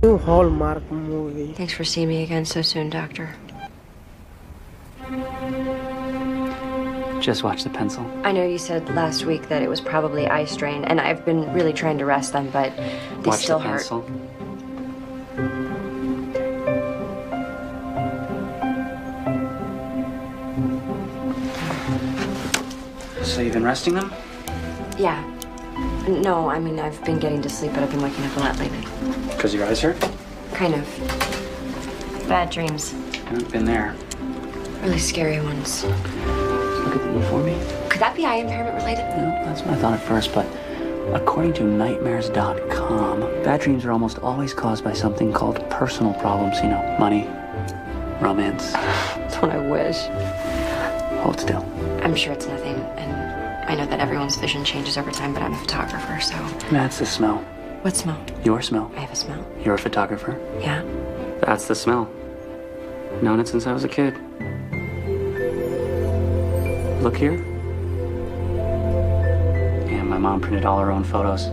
New Hallmark movie. Thanks for seeing me again so soon, Doctor. Just watch the pencil. I know you said last week that it was probably eye strain, and I've been really trying to rest them, but they Watch still the hurt. pencil. So you've been resting them? Yeah. No, I mean, I've been getting to sleep, but I've been waking up a lot lately. Because your eyes hurt? Kind of. Bad dreams. I haven't been there. Really scary ones. Look at the E for me. Could that be eye impairment related? No, that's what I thought at first, but according to nightmares.com, bad dreams are almost always caused by something called personal problems. You know, money, romance. Don't I wish? Hold still. I'm sure it's nothing, and I know that everyone's vision changes over time, but I'm a photographer, so... That's the smell. What smell? Your smell. I have a smell. You're a photographer. Yeah? That's the smell. Known it since I was a kid. Look here. Yeah, my mom printed all her own photos.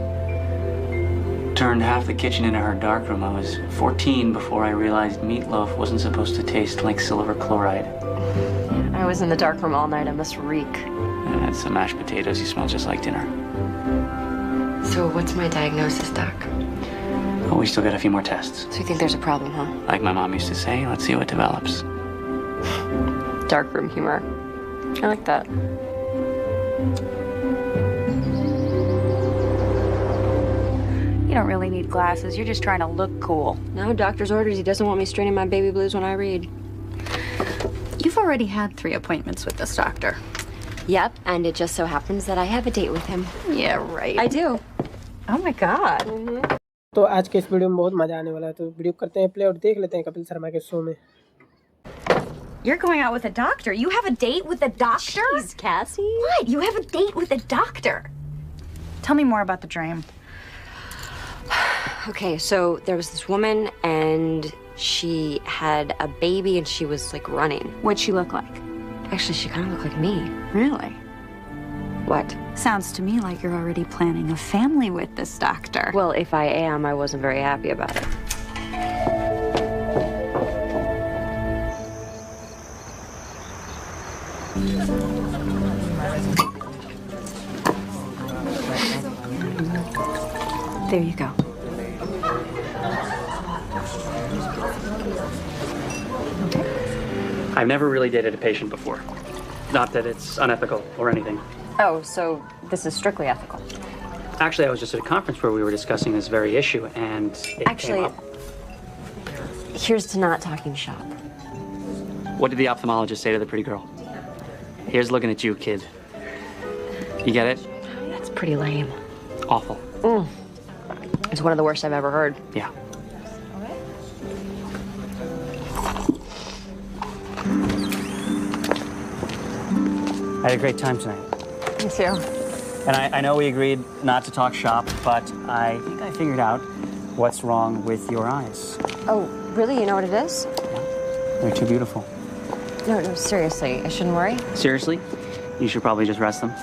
Turned half the kitchen into her darkroom. I was 14 before I realized meatloaf wasn't supposed to taste like silver chloride. I was in the dark room all night. I must reek. And I had some mashed potatoes. You smell just like dinner. So what's my diagnosis, Doc? Oh, we still got a few more tests. So you think there's a problem, huh? Like my mom used to say, let's see what develops. Dark room humor. I like that. You don't really need glasses. You're just trying to look cool. No, doctor's orders. He doesn't want me straining my baby blues when I read. You've already had 3 appointments with this doctor. Yep, and it just so happens that I have a date with him. Yeah, right. I do. Oh my God. तो आज के इस video में बहुत मजा आने वाला है, तो वीडियो करते हैं प्ले और देख लेते हैं कपिल शर्मा के शो में। You're going out with a doctor. You have a date with a doctor? Jeez, Cassie. What? You have a date with a doctor? Tell me more about the dream. Okay, so there was this woman, and she had a baby, and she was, like, running. What'd she look like? Actually, she kind of looked like me. Really? What? Sounds to me like you're already planning a family with this doctor. Well, if I am, I wasn't very happy about it. There you go. I've never really dated a patient before. Not that it's unethical or anything. Oh, so this is strictly ethical. Actually, I was just at a conference where we were discussing this very issue, and it came up. Here's to not talking shop. What did the ophthalmologist say to the pretty girl? Here's looking at you, kid. You get it? That's pretty lame. Awful. It's one of the worst I've ever heard. Yeah. I had a great time tonight. Me too. And I know we agreed not to talk shop, but I think I figured out what's wrong with your eyes. Oh, really? You know what it is? Yeah. They're too beautiful. No, seriously. I shouldn't worry? Seriously? You should probably just rest them.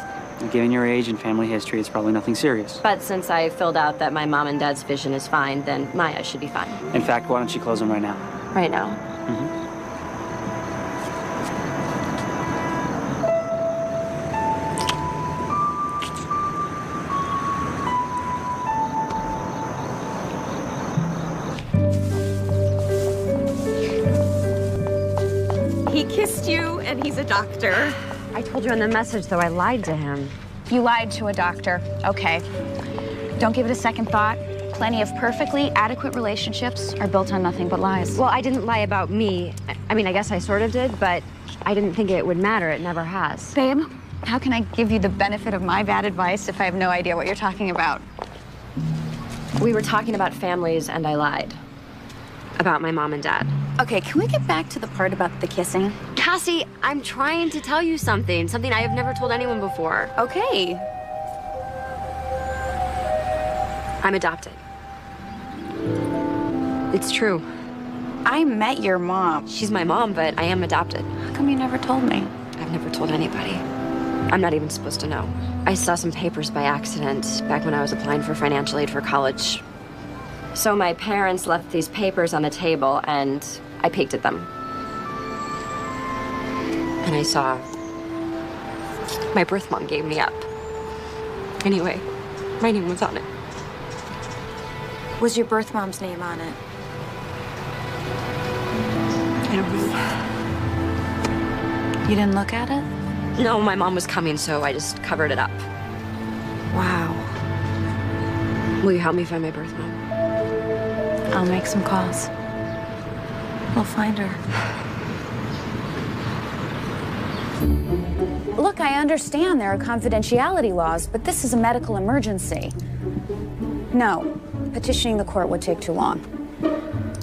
Given your age and family history, it's probably nothing serious. But since I filled out that my mom and dad's vision is fine, then my eyes should be fine. In fact, why don't you close them right now? Right now. He kissed you, and he's a doctor. I told you on the message, though, I lied to him. You lied to a doctor. Okay. Don't give it a second thought. Plenty of perfectly adequate relationships are built on nothing but lies. Well, I didn't lie about me. I mean, I guess I sort of did, but I didn't think it would matter. It never has. Babe, how can I give you the benefit of my bad advice if I have no idea what you're talking about? We were talking about families, and I lied. About my mom and dad. Okay, can we get back to the part about the kissing? Cassie, I'm trying to tell you something. Something I have never told anyone before. Okay. I'm adopted. It's true. I met your mom. She's my mom, but I am adopted. How come you never told me? I've never told anybody. I'm not even supposed to know. I saw some papers by accident back when I was applying for financial aid for college. So my parents left these papers on the table, and I peeked at them. And I saw my birth mom gave me up. Anyway, my name was on it. Was your birth mom's name on it? I don't know. You didn't look at it? No, my mom was coming, so I just covered it up. Wow. Will you help me find my birth mom? I'll make some calls. We'll find her. Look, I understand there are confidentiality laws, but this is a medical emergency. No, petitioning the court would take too long.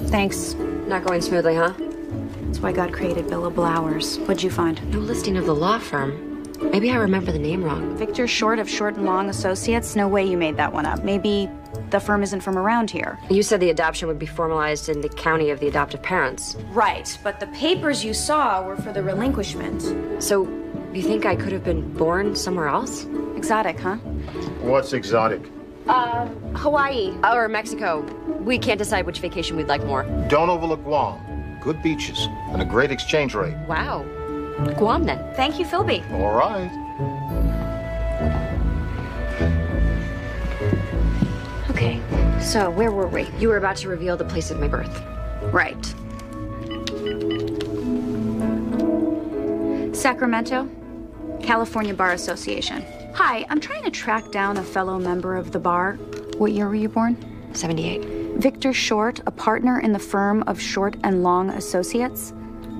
Thanks. Not going smoothly, huh? That's why God created billable hours. What'd you find? No listing of the law firm. Maybe I remember the name wrong. Victor Short of Short and Long Associates? No way you made that one up. Maybe the firm isn't from around here. You said the adoption would be formalized in the county of the adoptive parents. Right, but the papers you saw were for the relinquishment. So, you think I could have been born somewhere else? Exotic, huh? What's exotic? Hawaii. Or Mexico. We can't decide which vacation we'd like more. Don't overlook Guam. Good beaches and a great exchange rate. Wow. Guam, then. Thank you, Philby. All right. Okay, so where were we? You were about to reveal the place of my birth. Right. Sacramento, California Bar Association. Hi, I'm trying to track down a fellow member of the bar. What year were you born? 78. Victor Short, a partner in the firm of Short and Long Associates?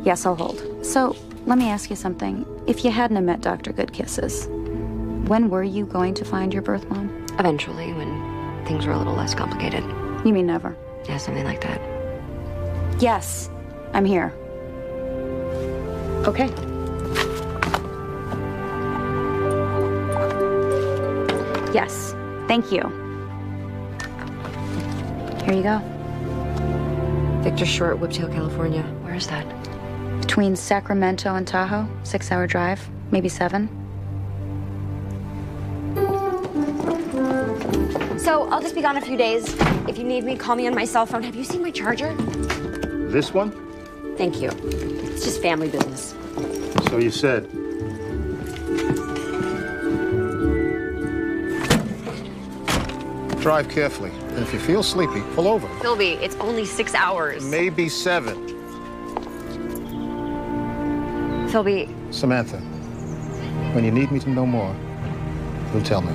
Yes, I'll hold. So, let me ask you something. If you hadn't have met Dr. Goodkisses, when were you going to find your birth mom? Eventually, when things were a little less complicated. You mean never? Yeah, something like that. Yes, I'm here. Okay. Yes, thank you. Here you go. Victor Short, Whiptail, California. Where is that? Between Sacramento and Tahoe, 6-hour drive, maybe 7. So, I'll just be gone a few days. If you need me, call me on my cell phone. Have you seen my charger? This one? Thank you. It's just family business. So you said. Drive carefully. And if you feel sleepy, pull over. Philby, it's only 6 hours. Maybe 7. Philby, Samantha, when you need me to know more, you'll tell me.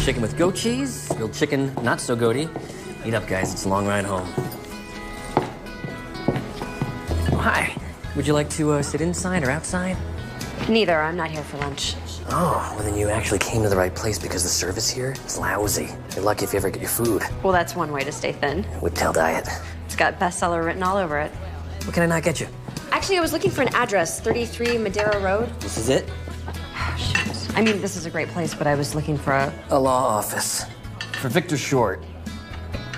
Chicken with goat cheese, grilled chicken, not so goaty. Eat up, guys, it's a long ride home. Oh, hi. Would you like to sit inside or outside? neither. I'm not here for lunch. Oh, well then you actually came to the right place because the service here is lousy. You're lucky if you ever get your food. Well, that's one way to stay thin. Whiptail diet. It's got bestseller written all over it. What can I not get you? Actually, I was looking for an address, 33 Madera Road. This is it? I mean, this is a great place, but I was looking for A law office. For Victor Short.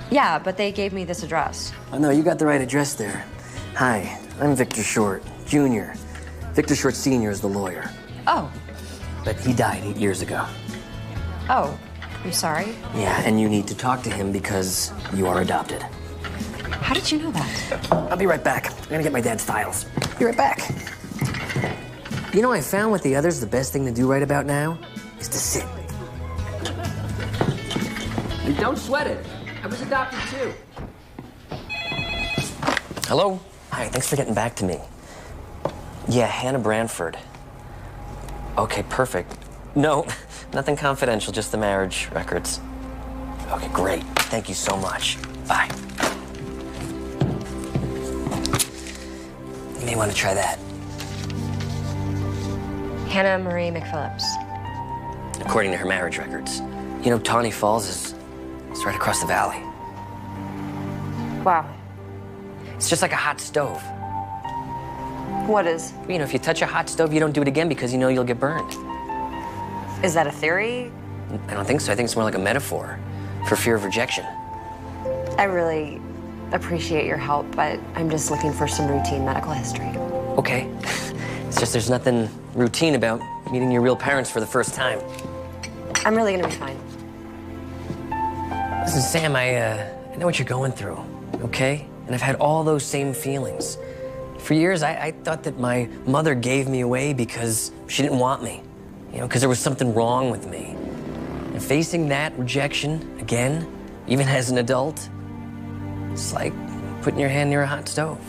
Yeah, but they gave me this address. Oh no, you got the right address there. Hi, I'm Victor Short, Jr. Victor Short Sr. is the lawyer. Oh, But he died 8 years ago. Oh, I'm sorry. Yeah, and you need to talk to him because you are adopted. How did you know that? I'll be right back. I'm gonna get my dad's files. Be right back. You know, I found with the others, the best thing to do right about now is to sit. And don't sweat it. I was adopted too. Hello? Hi, thanks for getting back to me. Yeah, Hannah Branford. Okay, perfect. No, nothing confidential, just the marriage records. Okay, great. Thank you so much. Bye. You may want to try that. Hannah Marie McPhillips. According to her marriage records. You know, Tawny Falls is right across the valley. Wow. It's just like a hot stove. What is? You know, if you touch a hot stove, you don't do it again because you know you'll get burned. Is that a theory? I don't think so. I think it's more like a metaphor for fear of rejection. I really appreciate your help, but I'm just looking for some routine medical history. Okay. It's just there's nothing routine about meeting your real parents for the first time. I'm really gonna be fine. Listen, Sam, I know what you're going through, okay? And I've had all those same feelings. For years, I thought that my mother gave me away because she didn't want me. You know, because there was something wrong with me. And facing that rejection again, even as an adult, it's like putting your hand near a hot stove.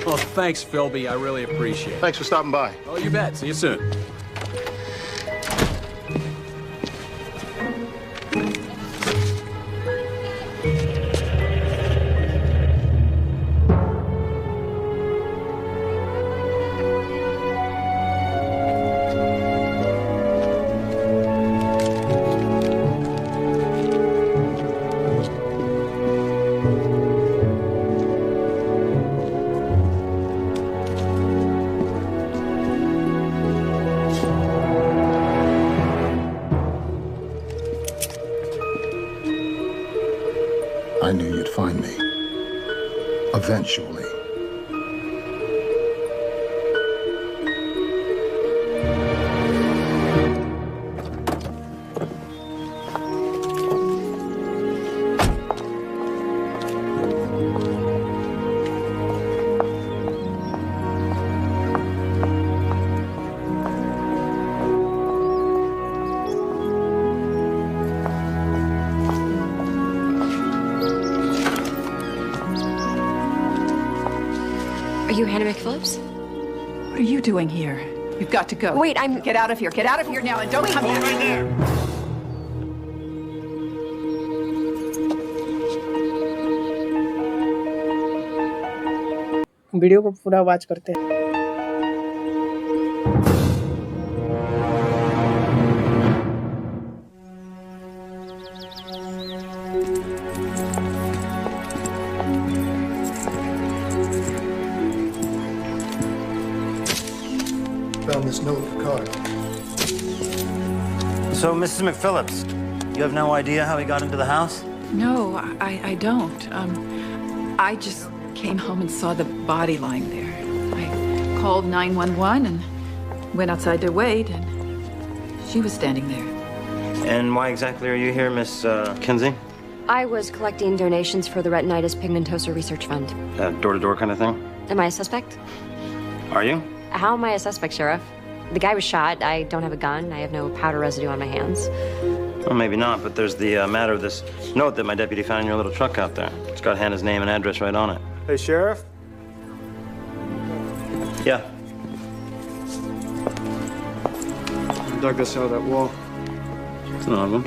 Well, thanks, Philby. I really appreciate it. Thanks for stopping by. Oh, you bet. See you soon. I knew you'd find me. Eventually. Are you Hannah McPhillips? What are you doing here? You've got to go. Wait, I'm... Get out of here. Get out of here now and don't come back. Right there. Video को पूरा watch करते हैं। Found this note in the car. So, Mrs. McPhillips, you have no idea how he got into the house? No, I don't. I just came home and saw the body lying there. I called 911 and went outside to wait, and she was standing there. And why exactly are you here, Miss Kinsey? I was collecting donations for the Retinitis Pigmentosa Research Fund. Door-to-door kind of thing? Am I a suspect? Are you? How am I a suspect, Sheriff? The guy was shot. I don't have a gun. I have no powder residue on my hands. Well, maybe not, but there's the matter of this note that my deputy found in your little truck out there. It's got Hannah's name and address right on it. Hey, Sheriff? Yeah. dug this out of that wall. It's an odd one.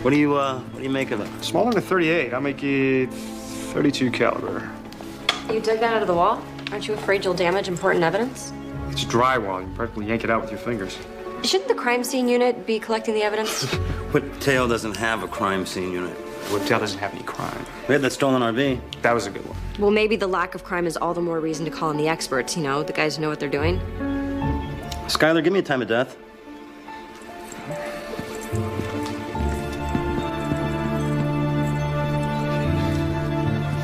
What do you make of it? Smaller than a 38. I'll make it 32 caliber. You dug that out of the wall? Aren't you afraid you'll damage important evidence? It's drywall. You practically yank it out with your fingers. Shouldn't the crime scene unit be collecting the evidence? Whiptail doesn't have a crime scene unit. Whiptail doesn't have any crime. We had that stolen RV. That was a good one. Well, maybe the lack of crime is all the more reason to call in the experts, you know, the guys who know what they're doing. Skylar, give me a time of death.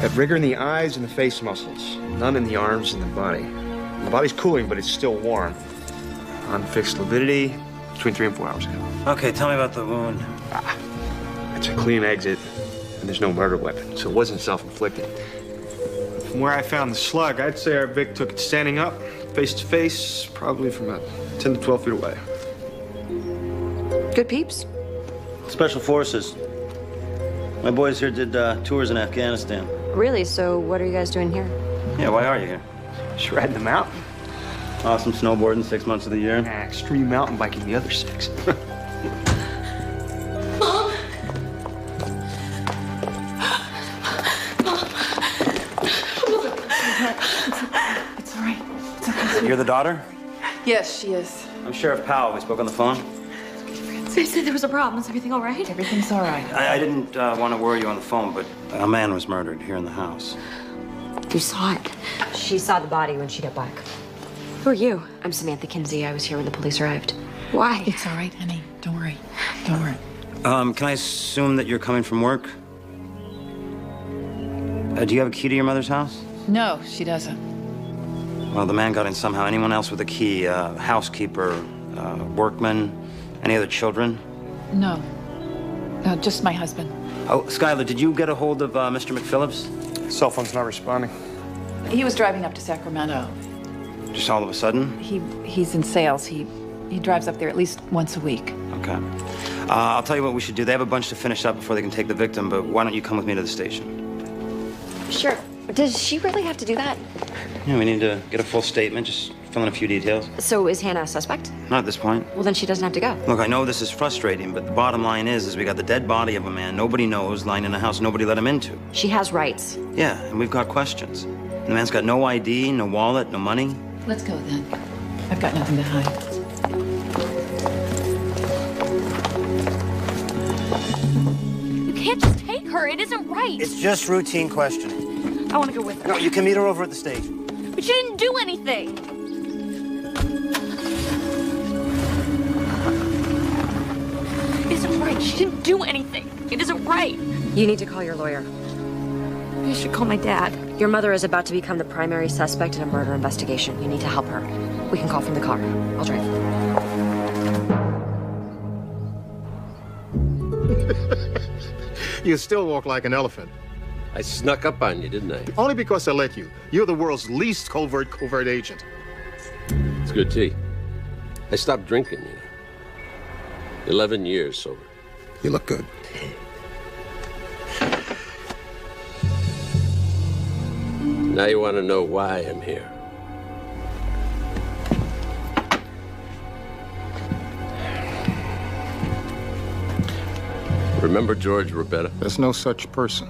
Got rigor in the eyes and the face muscles. None in the arms and the body. The body's cooling, but it's still warm. Unfixed lividity between 3 and 4 hours ago. Okay, tell me about the wound. It's a clean exit, and there's no murder weapon, so it wasn't self-inflicted. From where I found the slug, I'd say our Vic took it standing up, face to face, probably from about 10 to 12 feet away. Good peeps. Special Forces. My boys here did tours in Afghanistan. Really? So what are you guys doing here? Yeah, why are you here? Shred the mountain. Awesome snowboarding 6 months of the year. Extreme mountain biking the other 6. Mom! It's all right. It's okay. You're the daughter? Yes, she is. I'm Sheriff Powell. We spoke on the phone. They said there was a problem. Is everything all right? Everything's all right. I didn't want to worry you on the phone, but a man was murdered here in the house. You saw it. She saw the body when she got back. Who are you? I'm Samantha Kinsey. I was here when the police arrived. Why? It's all right, honey. Don't worry. Don't worry. Can I assume that you're coming from work? Do you have a key to your mother's house? No, she doesn't. Well, the man got in somehow. Anyone else with a key? Housekeeper, workman, any other children? No. No, just my husband. Oh, Skylar, did you get a hold of Mr. McPhillips? Cell phone's not responding. He was driving up to Sacramento. Just all of a sudden? He's in sales. He drives up there at least once a week. Okay. I'll tell you what we should do. They have a bunch to finish up before they can take the victim, but why don't you come with me to the station? Sure. Does she really have to do that? Yeah, we need to get a full statement, just fill in a few details. So is Hannah a suspect? Not at this point. Well, then she doesn't have to go. Look, I know this is frustrating, but the bottom line is we got the dead body of a man nobody knows lying in a house nobody let him into. She has rights. Yeah, and we've got questions. The man's got no ID, no wallet, no money. Let's go then. I've got nothing to hide. You can't just take her. It isn't right. It's just routine questioning. I want to go with her. No, you can meet her over at the station. But she didn't do anything. It isn't right. She didn't do anything. It isn't right. You need to call your lawyer. You should call my dad. Your mother is about to become the primary suspect in a murder investigation. You need to help her. We can call from the car. I'll drive. You still walk like an elephant. I snuck up on you, didn't I? Only because I let you. You're the world's least covert agent. It's good tea. I stopped drinking, you know. 11 years sober. You look good. Now you want to know why I'm here. Remember George Robetta? There's no such person.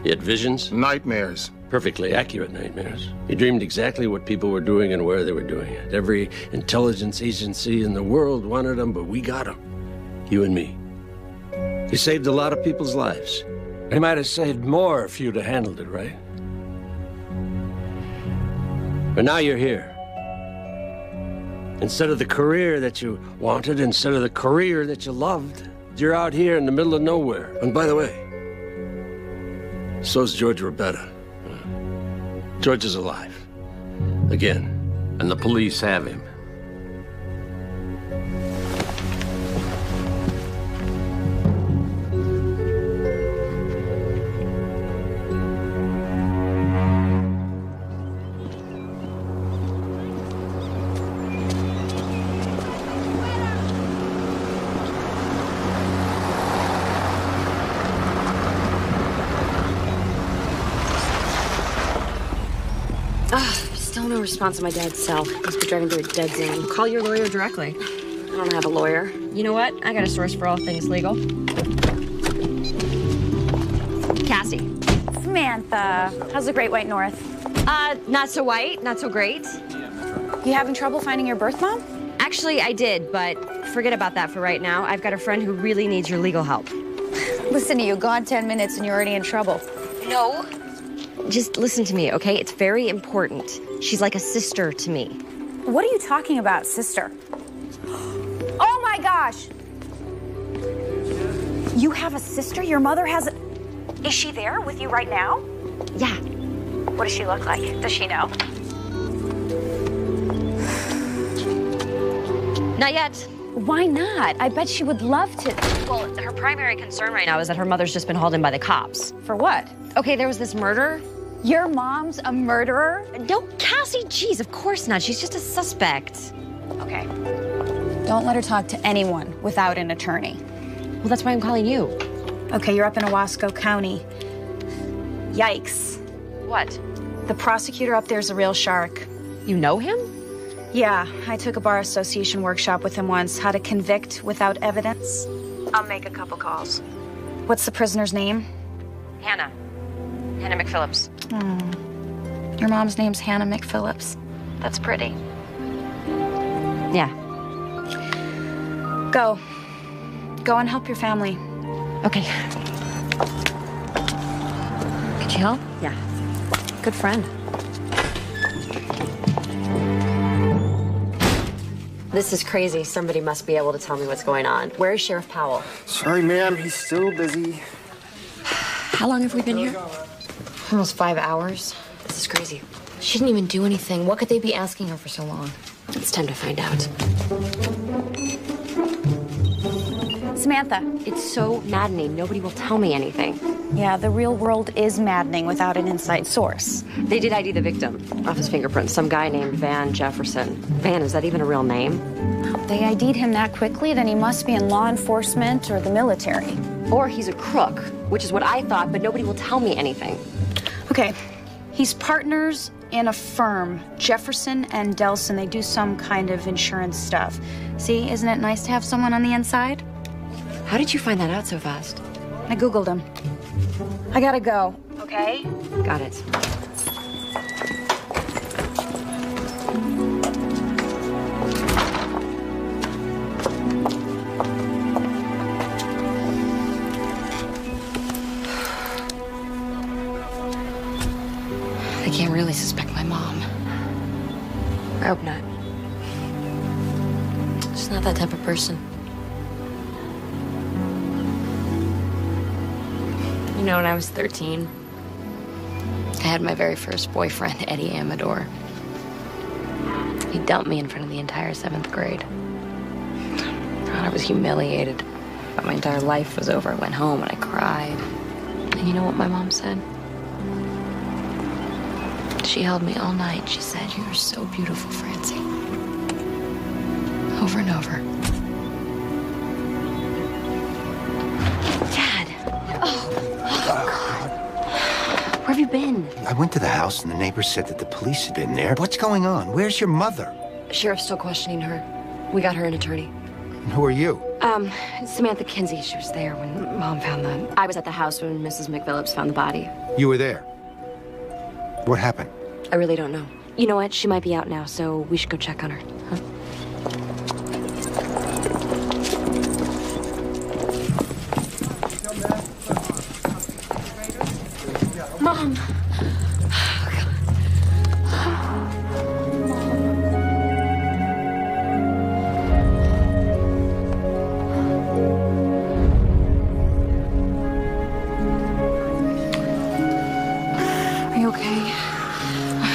He had visions? Nightmares. Perfectly accurate nightmares. He dreamed exactly what people were doing and where they were doing it. Every intelligence agency in the world wanted him, but we got him. You and me. He saved a lot of people's lives. He might have saved more if you'd have handled it right. But now you're here. Instead of the career that you wanted, instead of the career that you loved, you're out here in the middle of nowhere. And by the way, so's George Robetta. George is alive. Again. And the police have him. no response on my dad's cell. He's been driving through a dead zone. Call your lawyer directly. I don't have a lawyer. You know what? I got a source for all things legal. Cassie. Samantha, how's the Great White North? Not so white, not so great. You having trouble finding your birth mom? Actually, I did, but forget about that for right now. I've got a friend who really needs your legal help. Listen to you, gone 10 minutes and you're already in trouble. No. Just listen to me, okay? It's very important. She's like a sister to me. What are you talking about, sister? Oh my gosh! You have a sister? Your mother has a... Is she there with you right now? Yeah. What does she look like? Does she know? Not yet. Why not? I bet she would love to. Well, her primary concern right now is that her mother's just been hauled in by the cops. For what? Okay, there was this murder. Your mom's a murderer? No, Cassie, geez, of course not. She's just a suspect. Okay. Don't let her talk to anyone without an attorney. Well, that's why I'm calling you. Okay, you're up in Owasco County. Yikes. What? The prosecutor up there's a real shark. You know him? Yeah, I took a bar association workshop with him once, how to convict without evidence. I'll make a couple calls. What's the prisoner's name? Hannah. Hannah McPhillips. Your mom's name's Hannah McPhillips. That's pretty. Yeah. Go. Go and help your family. Okay. Could you help? Yeah. Good friend. This is crazy. Somebody must be able to tell me what's going on. Where is Sheriff Powell? Sorry, ma'am. He's still busy. How long have we been here? Almost 5 hours. This is crazy. She didn't even do anything. What could they be asking her for so long? It's time to find out. Samantha. It's so maddening. Nobody will tell me anything. Yeah, the real world is maddening without an inside source. They did ID the victim off his fingerprints. Some guy named Van Jefferson. Van, is that even a real name? They ID'd him that quickly, then he must be in law enforcement or the military. Or he's a crook, which is what I thought, but nobody will tell me anything. Okay, he's partners in a firm, Jefferson and Delson. They do some kind of insurance stuff. See, isn't it nice to have someone on the inside? How did you find that out so fast? I Googled him. I gotta go, okay? Got it. They can't really suspect my mom. I hope not. She's not that type of person. You know, when I was 13, I had my very first boyfriend, Eddie Amador. He dumped me in front of the entire 7th grade. God, I was humiliated. Thought my entire life was over. I went home and I cried. And you know what my mom said? She held me all night. She said, "You are so beautiful, Francie." Over and over. Dad! Oh, God. Where have you been? I went to the house and the neighbors said that the police had been there. What's going on? Where's your mother? Sheriff's still questioning her. We got her an attorney. And who are you? Samantha Kinsey. She was there when Mom found the... I was at the house when Mrs. McPhillips found the body. You were there. What happened? I really don't know. You know what? She might be out now, so we should go check on her. Huh? Mom! Are you okay?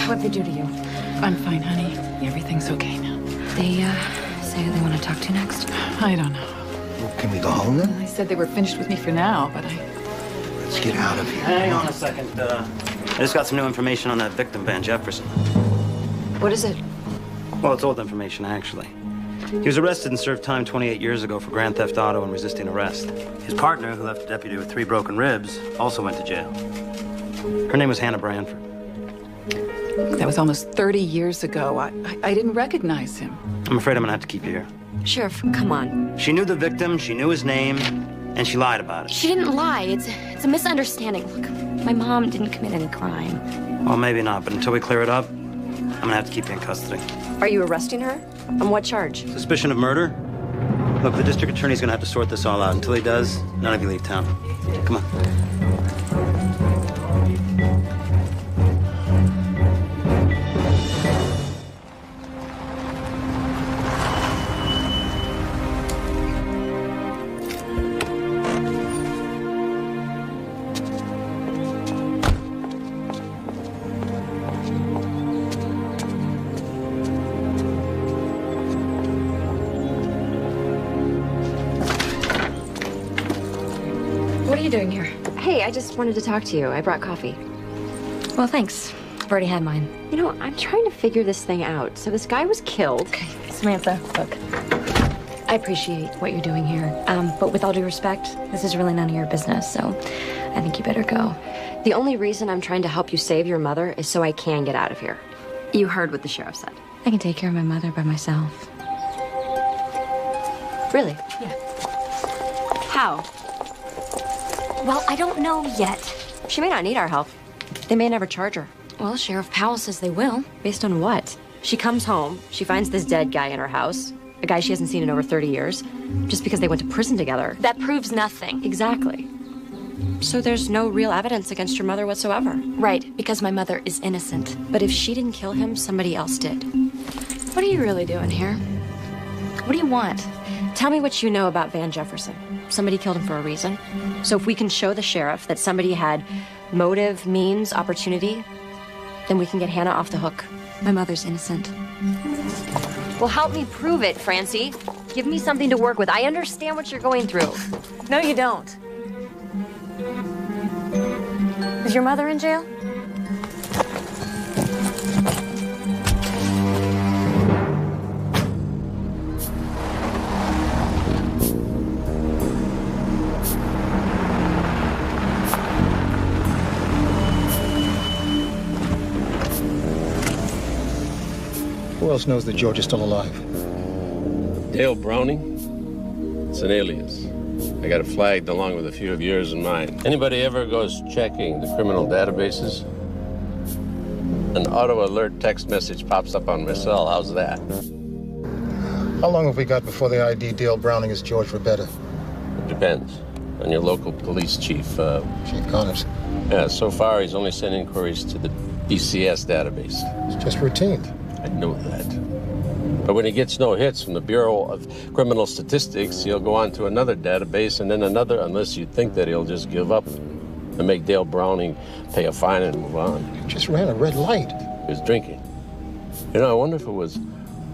What'd they do to you? I'm fine, honey. Everything's okay now. They, say who they want to talk to next? I don't know. Well, can we go home then? They said they were finished with me for now, but Let's get out of here. Hang on a second. I just got some new information on that victim, Van Jefferson. What is it? Well, it's old information, actually. He was arrested and served time 28 years ago for grand theft auto and resisting arrest. His partner, who left a deputy with 3 broken ribs, also went to jail. Her name was Hannah Branford. That was almost 30 years ago. I didn't recognize him. I'm afraid I'm gonna have to keep you here. Sheriff, come on. She knew the victim, she knew his name, and she lied about it. She didn't lie. It's a misunderstanding. Look, my mom didn't commit any crime. Well, maybe not, but until we clear it up, I'm gonna have to keep you in custody. Are you arresting her? On what charge? Suspicion of murder? Look, the district attorney's gonna have to sort this all out. Until he does, none of you leave town. Come on. What are you doing here? Hey, I just wanted to talk to you. I brought coffee. Well, thanks. I've already had mine. You know, I'm trying to figure this thing out. So this guy was killed. Okay, Samantha, look. I appreciate what you're doing here. But with all due respect, this is really none of your business, so I think you better go. The only reason I'm trying to help you save your mother is so I can get out of here. You heard what the sheriff said. I can take care of my mother by myself. Really? Yeah. How? Well, I don't know yet. She may not need our help. They may never charge her. Well, Sheriff Powell says they will. Based on what? She comes home, she finds this dead guy in her house, a guy she hasn't seen in over 30 years, just because they went to prison together. That proves nothing. Exactly. So there's no real evidence against your mother whatsoever. Right, because my mother is innocent. But if she didn't kill him, somebody else did. What are you really doing here? What do you want? Tell me what you know about Van Jefferson. Somebody killed him for a reason. So if we can show the sheriff that somebody had motive, means, opportunity, then we can get Hannah off the hook. My mother's innocent. Well, help me prove it, Francie. Give me something to work with. I understand what you're going through. No, you don't. Is your mother in jail? Who else knows that George is still alive? Dale Browning? It's an alias. I got it flagged along with a few of yours and mine. Anybody ever goes checking the criminal databases? An auto alert text message pops up on my cell. How's that? How long have we got before they ID Dale Browning as George Rabetta? It depends on your local police chief. Chief Connors. Yeah, so far he's only sent inquiries to the DCS database. It's just routine. I know that. But when he gets no hits from the Bureau of Criminal Statistics, he'll go on to another database and then another, unless you think that he'll just give up and make Dale Browning pay a fine and move on. You just ran a red light. He was drinking. You know, I wonder if it was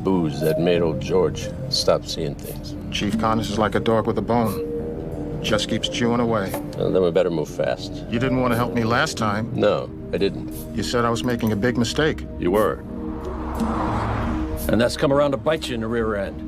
booze that made old George stop seeing things. Chief Connors is like a dog with a bone. Just keeps chewing away. Well, then we better move fast. You didn't want to help me last time. No, I didn't. You said I was making a big mistake. You were. And that's come around to bite you in the rear end.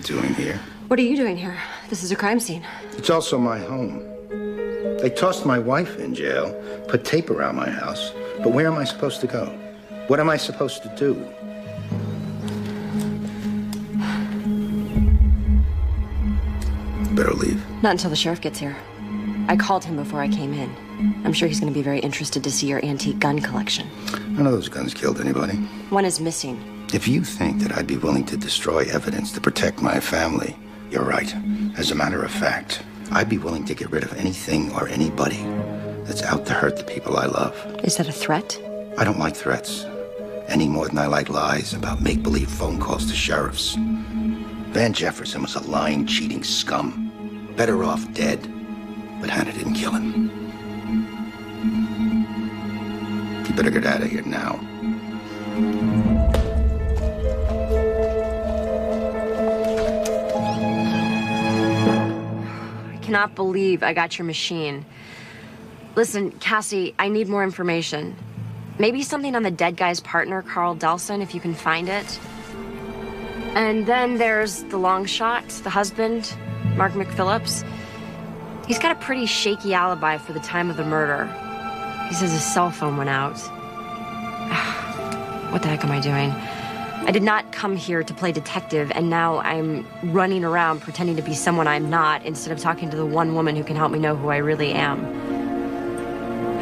doing here? What are you doing here? This is a crime scene. It's also my home. They tossed my wife in jail, put tape around my house. But where am I supposed to go? What am I supposed to do? Better leave. Not until the sheriff gets here. I called him before I came in. I'm sure he's going to be very interested to see your antique gun collection. None of those guns killed anybody. One is missing. If you think that I'd be willing to destroy evidence to protect my family, you're right. As a matter of fact, I'd be willing to get rid of anything or anybody that's out to hurt the people I love. Is that a threat? I don't like threats, any more than I like lies about make-believe phone calls to sheriffs. Van Jefferson was a lying, cheating scum. Better off dead, but Hannah didn't kill him. You better get out of here now. I cannot believe I got your machine. Listen, Cassie, I need more information. Maybe something on the dead guy's partner, Carl Delson, if you can find it. And then there's the long shot, the husband, Mark McPhillips. He's got a pretty shaky alibi for the time of the murder. He says his cell phone went out. What the heck am I doing? I did not come here to play detective, and now I'm running around pretending to be someone I'm not instead of talking to the one woman who can help me know who I really am.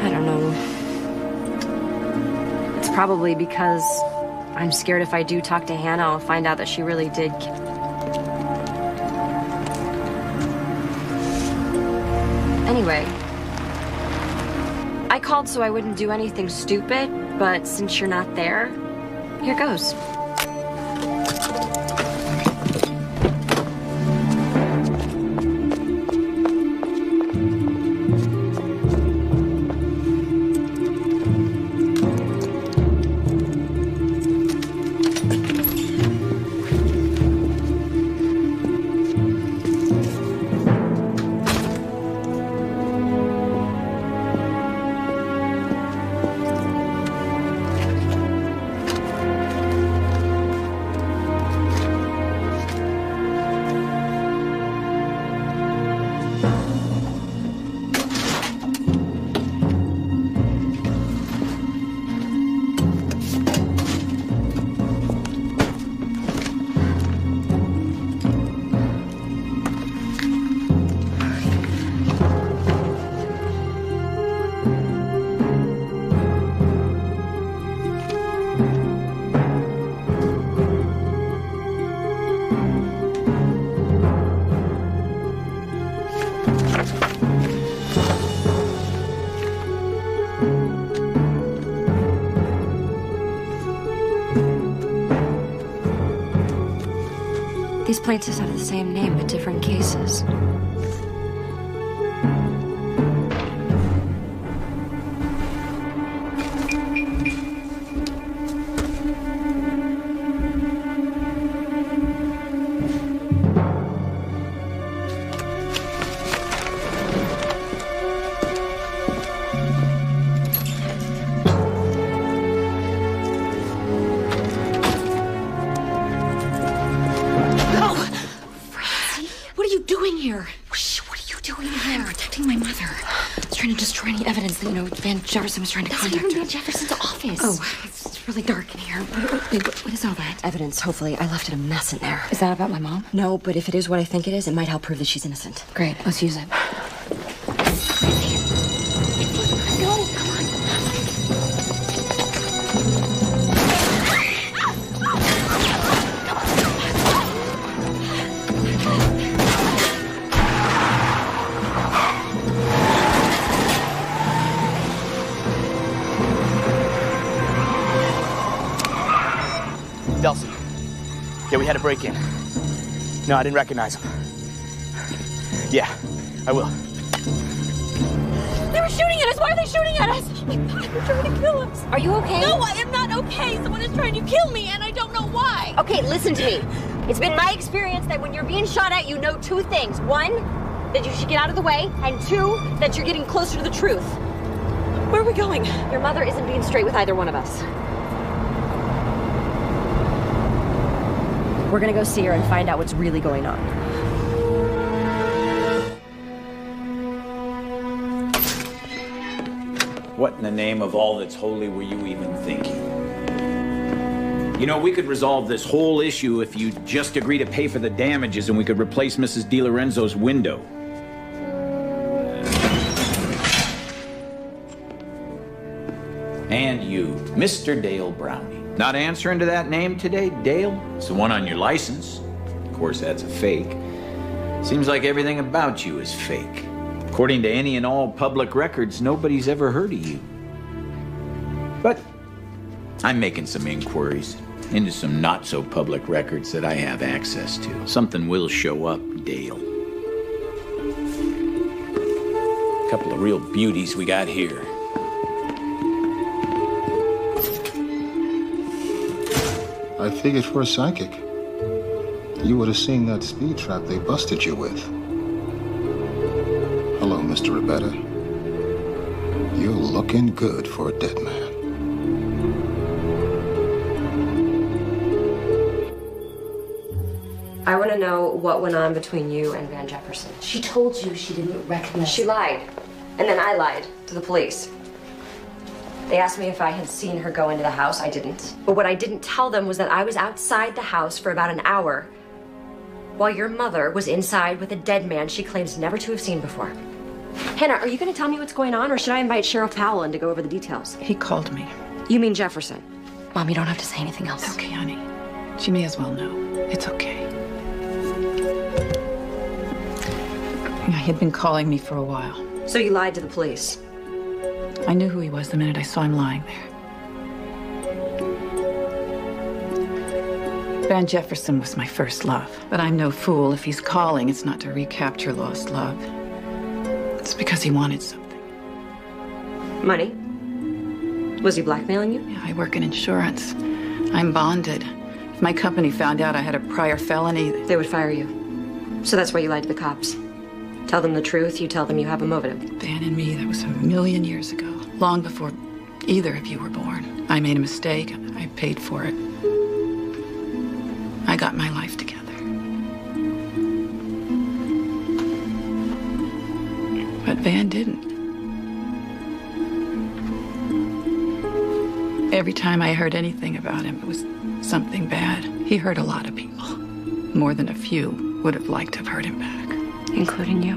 I don't know. It's probably because I'm scared if I do talk to Hannah, I'll find out that she really did. Anyway, I called so I wouldn't do anything stupid, but since you're not there, here goes. These plaintiffs have the same name, but different cases. Van Jefferson was trying to contact her. That's Van Jefferson's office. Oh, it's really dark in here. What is all that? Evidence, hopefully. I left it a mess in there. Is that about my mom? No, but if it is what I think it is, it might help prove that she's innocent. Great, let's use it. No, come on. Delson. Yeah, we had a break-in. No, I didn't recognize him. Yeah, I will. They were shooting at us! Why are they shooting at us? Oh my God, they're trying to kill us. Are you okay? No, I am not okay. Someone is trying to kill me, and I don't know why. Okay, listen to me. It's been my experience that when you're being shot at, you know two things. One, that you should get out of the way, and two, that you're getting closer to the truth. Where are we going? Your mother isn't being straight with either one of us. We're gonna go see her and find out what's really going on. What in the name of all that's holy were you even thinking? You know, we could resolve this whole issue if you just agree to pay for the damages and we could replace Mrs. DiLorenzo's window. And you, Mr. Dale Brownie. Not answering to that name today, Dale? It's the one on your license. Of course, that's a fake. Seems like everything about you is fake. According to any and all public records, nobody's ever heard of you. But I'm making some inquiries into some not-so-public records that I have access to. Something will show up, Dale. A couple of real beauties we got here. I figured for a psychic, you would have seen that speed trap they busted you with. Hello, Mr. Rebetta. You're looking good for a dead man. I want to know what went on between you and Van Jefferson. She told you she didn't recognize She lied. And then I lied to the police. They asked me if I had seen her go into the house. I didn't. But what I didn't tell them was that I was outside the house for about an hour while your mother was inside with a dead man she claims never to have seen before. Hannah, are you going to tell me what's going on, or should I invite Sheriff Powell in to go over the details? He called me. You mean Jefferson? Mom, you don't have to say anything else. It's okay, honey. She may as well know. It's okay. He had been calling me for a while. So you lied to the police? I knew who he was the minute I saw him lying there. Van Jefferson was my first love. But I'm no fool. If he's calling, it's not to recapture lost love. It's because he wanted something. Money? Was he blackmailing you? Yeah, I work in insurance. I'm bonded. If my company found out I had a prior felony, they would fire you. So that's why you lied to the cops. Tell them the truth, you tell them you have a motive. Van and me, that was 1,000,000 years ago. Long before either of you were born. I made a mistake. I paid for it. I got my life together. But Van didn't. Every time I heard anything about him, it was something bad. He hurt a lot of people. More than a few would have liked to have hurt him back. Including you.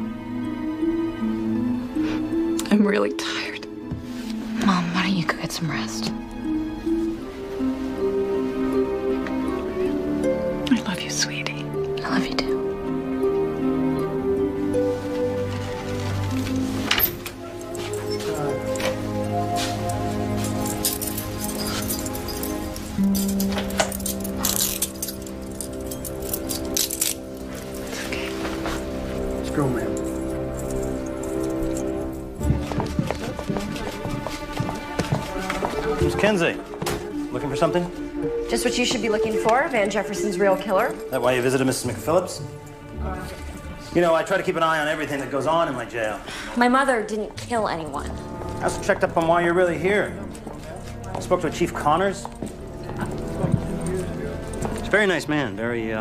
I'm really tired. Mom, why don't you go get some rest? I love you, sweetie. I love you too. Let's go, ma'am. Miss Kinsey, looking for something? Just what you should be looking for, Van Jefferson's real killer. That why you visited Mrs. McPhillips? You know, I try to keep an eye on everything that goes on in my jail. My mother didn't kill anyone. I also checked up on why you're really here. I spoke to Chief Connors. He's a very nice man, very,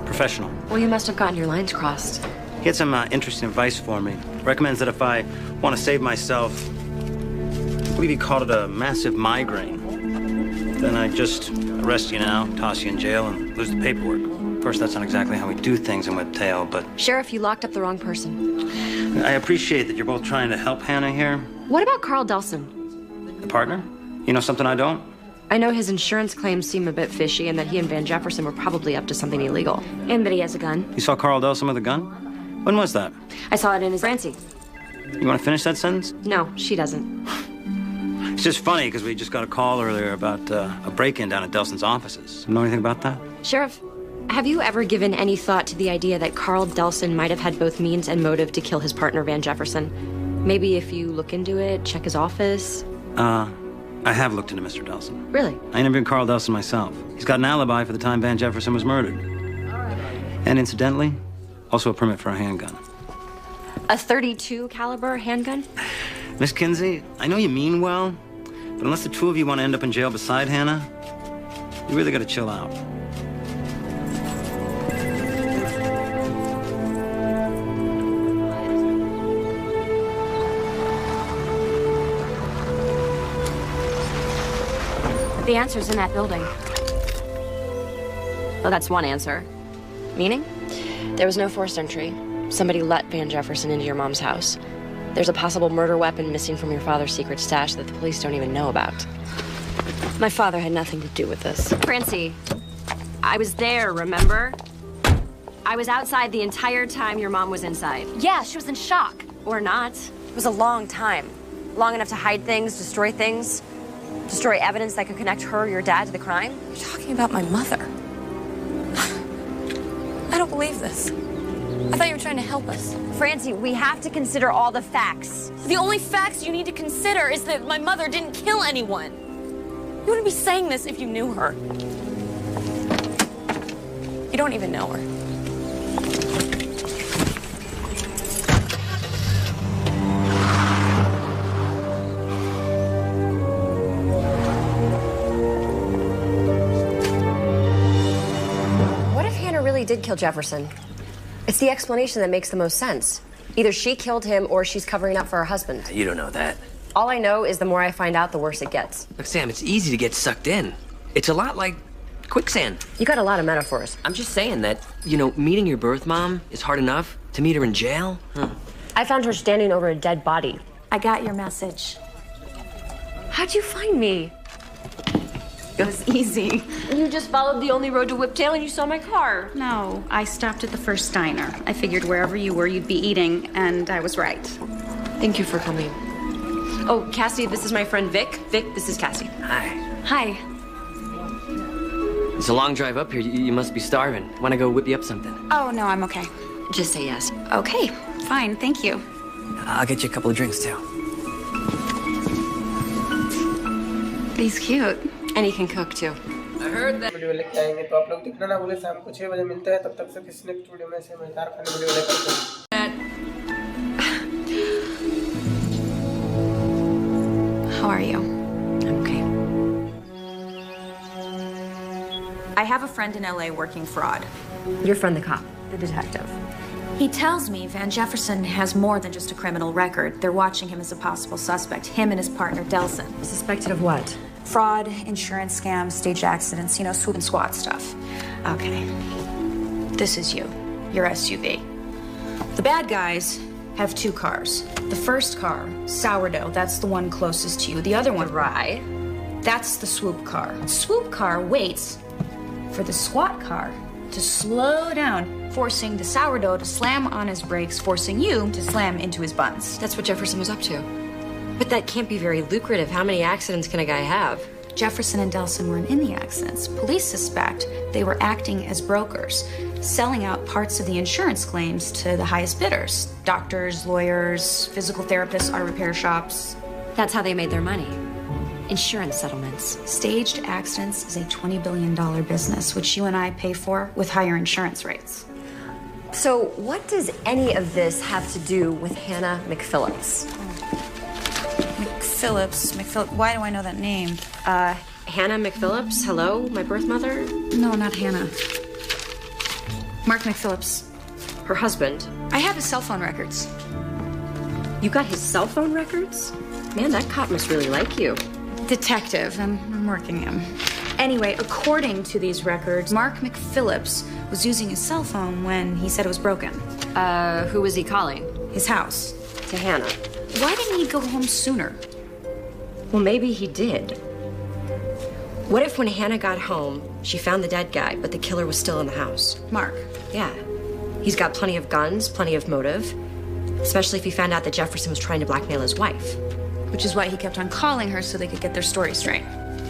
professional. Well, you must have gotten your lines crossed. He had some interesting advice for me. Recommends that if I want to save myself, I believe he called it a massive migraine, then I just arrest you now, toss you in jail, and lose the paperwork. Of course, that's not exactly how we do things in Whiptail, but... Sheriff, you locked up the wrong person. I appreciate that you're both trying to help Hannah here. What about Carl Delson? The partner? You know something I don't? I know his insurance claims seem a bit fishy and that he and Van Jefferson were probably up to something illegal. And that he has a gun. You saw Carl Delson with a gun? When was that? I saw it in his Francie. You want to finish that sentence? No, she doesn't. It's just funny because we just got a call earlier about a break-in down at Delson's offices. Know anything about that? Sheriff, have you ever given any thought to the idea that Carl Delson might have had both means and motive to kill his partner, Van Jefferson? Maybe if you look into it, check his office? I have looked into Mr. Delson. Really? I interviewed Carl Delson myself. He's got an alibi for the time Van Jefferson was murdered. And incidentally, also a permit for a handgun. A .32 caliber handgun? Miss Kinsey, I know you mean well, but unless the two of you want to end up in jail beside Hannah, you really got to chill out. The answer's in that building. Well, that's one answer. Meaning? There was no forced entry. Somebody let Van Jefferson into your mom's house. There's a possible murder weapon missing from your father's secret stash that the police don't even know about. My father had nothing to do with this. Francie, I was there, remember? I was outside the entire time your mom was inside. Yeah, she was in shock. Or not. It was a long time. Long enough to hide things, destroy things. Destroy evidence that could connect her or your dad to the crime. You're talking about my mother. I don't believe this. I thought you were trying to help us. Francie, we have to consider all the facts. The only facts you need to consider is that my mother didn't kill anyone. You wouldn't be saying this if you knew her. You don't even know her. What if Hannah really did kill Jefferson? It's the explanation that makes the most sense. Either she killed him or she's covering up for her husband. You don't know that. All I know is the more I find out, the worse it gets. Look, Sam, it's easy to get sucked in. It's a lot like quicksand. You got a lot of metaphors. I'm just saying that, meeting your birth mom is hard enough. To meet her in jail? I found her standing over a dead body. I got your message. How'd you find me? It was easy. You just followed the only road to Whiptail and you saw my car. No, I stopped at the first diner. I figured wherever you were, you'd be eating, and I was right. Thank you for coming. Oh, Cassie, this is my friend Vic. Vic, this is Cassie. Hi. Hi. It's a long drive up here. You must be starving. Want to go whip you up something? Oh, no, I'm okay. Just say yes. Okay, fine, thank you. I'll get you a couple of drinks, too. He's cute. And he can cook, too. I heard that. Video लेके आएंगे तो आप लोग दिखना ना भूले शाम को 6 बजे मिलते हैं तब तक से किसी नेक्स्ट वीडियो में से मजेदार खाने वीडियो लेकर How are you? I'm okay. I have a friend in LA working fraud. Your friend, the cop, the detective. He tells me Van Jefferson has more than just a criminal record. They're watching him as a possible suspect, him and his partner, Delson. Suspected of what? Fraud, insurance scams, staged accidents, swoop and squat stuff. Okay. This is you, your SUV. The bad guys have 2 cars. The first car, Sourdough, that's the one closest to you. The other one, Rye, that's the swoop car. Swoop car waits for the squat car to slow down, forcing the Sourdough to slam on his brakes, forcing you to slam into his buns. That's what Jefferson was up to. But that can't be very lucrative. How many accidents can a guy have? Jefferson and Delson weren't in the accidents. Police suspect they were acting as brokers, selling out parts of the insurance claims to the highest bidders. Doctors, lawyers, physical therapists, auto repair shops. That's how they made their money. Insurance settlements. Staged accidents is a $20 billion business, which you and I pay for with higher insurance rates. So what does any of this have to do with Hannah McPhillips? McPhillips, why do I know that name? Hannah McPhillips, hello, my birth mother? No, not Hannah. Mark McPhillips. Her husband? I have his cell phone records. You got his cell phone records? Man, that cop must really like you. Detective, I'm working him. Anyway, according to these records, Mark McPhillips was using his cell phone when he said it was broken. Who was he calling? His house. To Hannah. Why didn't he go home sooner? Well, maybe he did. What if when Hannah got home, she found the dead guy, but the killer was still in the house? Mark. Yeah. He's got plenty of guns, plenty of motive. Especially if he found out that Jefferson was trying to blackmail his wife. Which is why he kept on calling her so they could get their story straight.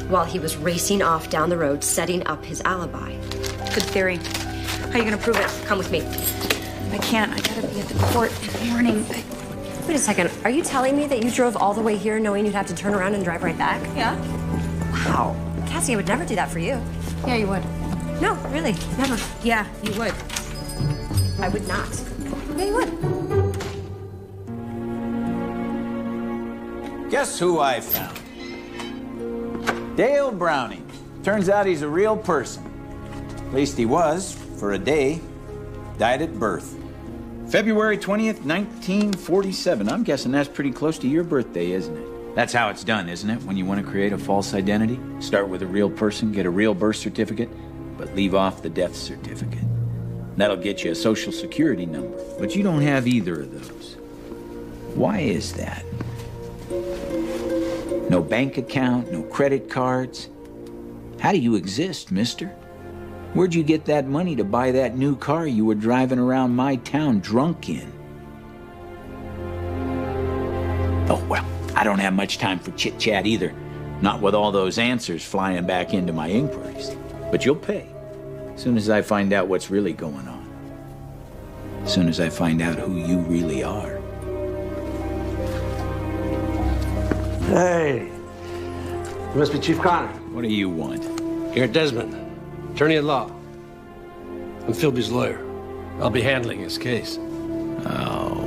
While he was racing off down the road, setting up his alibi. Good theory. How are you gonna prove it? Come with me. I can't. I gotta be at the court in the morning. Wait a second. Are you telling me that you drove all the way here knowing you'd have to turn around and drive right back? Yeah. Wow. Cassie, I would never do that for you. Yeah, you would. No, really. Never. Yeah, you would. I would not. Yeah, you would. Guess who I found? Dale Browning. Turns out he's a real person. At least he was, for a day. Died at birth. February 20th, 1947. I'm guessing that's pretty close to your birthday, isn't it? That's how it's done, isn't it? When you want to create a false identity, start with a real person, get a real birth certificate, but leave off the death certificate. That'll get you a social security number, but you don't have either of those. Why is that? No bank account, no credit cards. How do you exist, mister? Where'd you get that money to buy that new car you were driving around my town drunk in? Oh, well, I don't have much time for chit-chat either. Not with all those answers flying back into my inquiries. But you'll pay. As soon as I find out what's really going on. As soon as I find out who you really are. Hey. You must be Chief Connor. What do you want? Garrett Desmond, attorney at law. I'm Philby's lawyer. I'll be handling his case. Oh.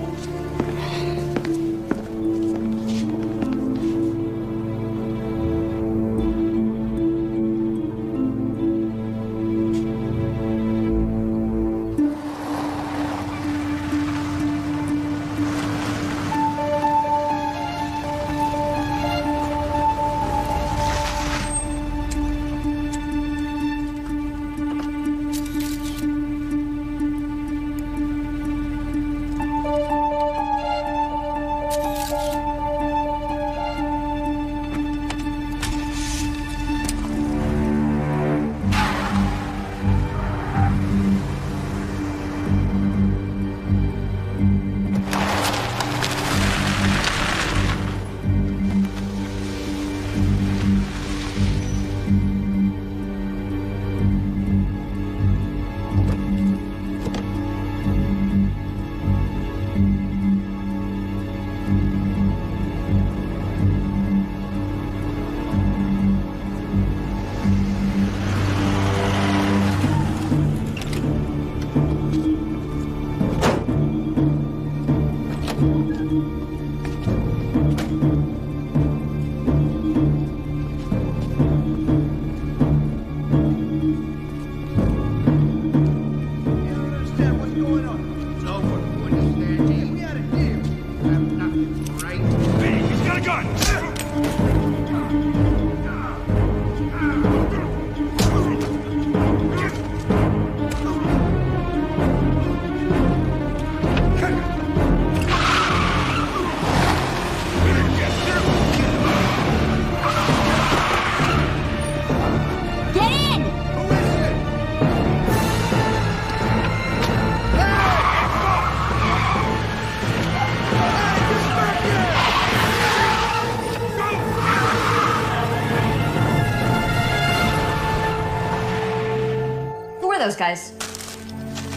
Those guys?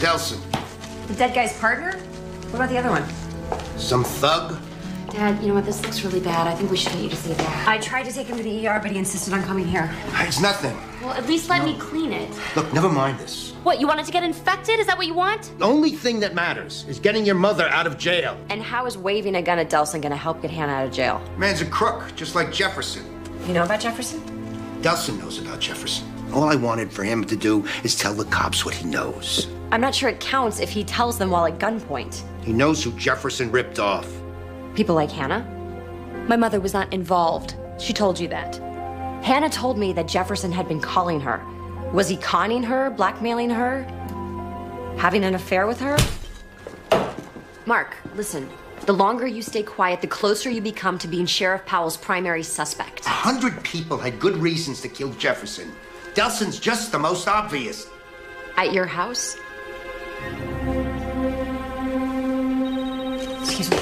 Delson. The dead guy's partner? What about the other one? Some thug? Dad, you know what? This looks really bad. I think we should get you to see that. I tried to take him to the ER, but he insisted on coming here. It's nothing. Well, at least let me clean it. Look, never mind this. What, you wanted to get infected? Is that what you want? The only thing that matters is getting your mother out of jail. And how is waving a gun at Delson gonna help get Hannah out of jail? Man's a crook, just like Jefferson. You know about Jefferson? Delson knows about Jefferson. All I wanted for him to do is tell the cops what he knows. I'm not sure it counts if he tells them while at gunpoint. He knows who Jefferson ripped off. People like Hannah? My mother was not involved. She told you that. Hannah told me that Jefferson had been calling her. Was he conning her, blackmailing her, having an affair with her? Mark, listen. The longer you stay quiet, the closer you become to being Sheriff Powell's primary suspect. 100 people had good reasons to kill Jefferson. Delson's just the most obvious. At your house? Excuse me.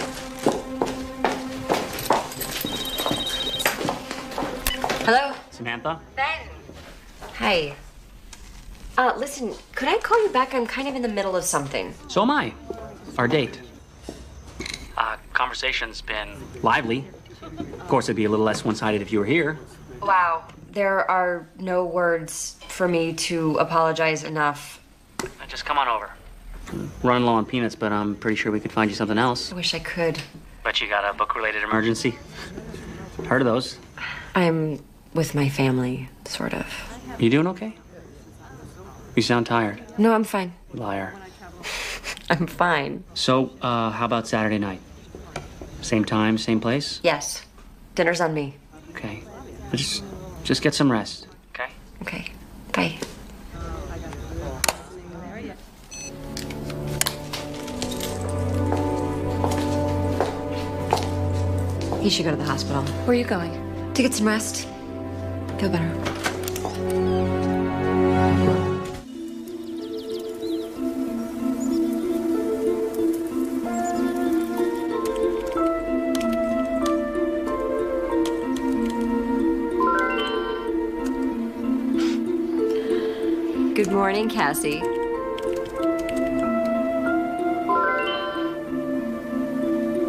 Hello? Samantha? Ben. Hi. Listen, could I call you back? I'm kind of in the middle of something. So am I. Our date. Conversation's been lively. Of course, it'd be a little less one-sided if you were here. Wow. There are no words for me to apologize enough. Just come on over. Running low on peanuts, but I'm pretty sure we could find you something else. I wish I could. Bet you got a book-related emergency. Heard of those? I'm with my family, sort of. You doing okay? You sound tired. No, I'm fine. Liar. I'm fine. So, how about Saturday night? Same time, same place? Yes. Dinner's on me. Okay. But just get some rest. Okay? Okay. Bye. He should go to the hospital. Where are you going? To get some rest. Feel better. Good morning, Cassie.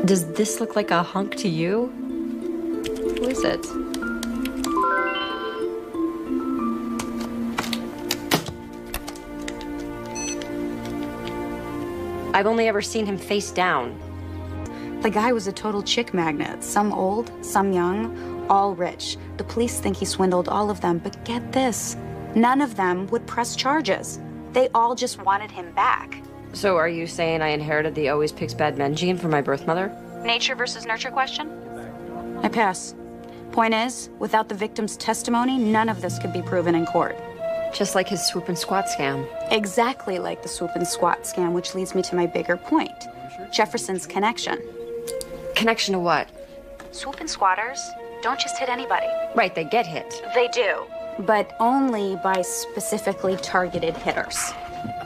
Does this look like a hunk to you? Who is it? I've only ever seen him face down. The guy was a total chick magnet. Some old, some young, all rich. The police think he swindled all of them, but get this. None of them would press charges. They all just wanted him back. So are you saying I inherited the always picks bad men gene from my birth mother? Nature versus nurture question? I pass. Point is, without the victim's testimony, none of this could be proven in court. Just like his swoop and squat scam. Exactly like the swoop and squat scam, which leads me to my bigger point. Jefferson's connection. Connection to what? Swoop and squatters don't just hit anybody. Right, they get hit. They do, but only by specifically targeted hitters.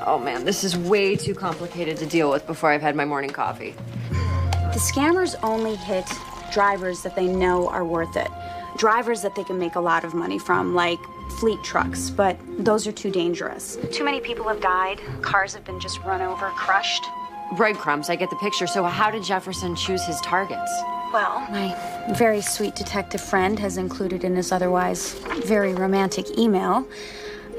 Oh man, this is way too complicated to deal with before I've had my morning coffee. The scammers only hit drivers that they know are worth it. Drivers that they can make a lot of money from, like fleet trucks, but those are too dangerous. Too many people have died. Cars have been just run over, crushed. Breadcrumbs, I get the picture. So how did Jefferson choose his targets? Well, my very sweet detective friend has included in his otherwise very romantic email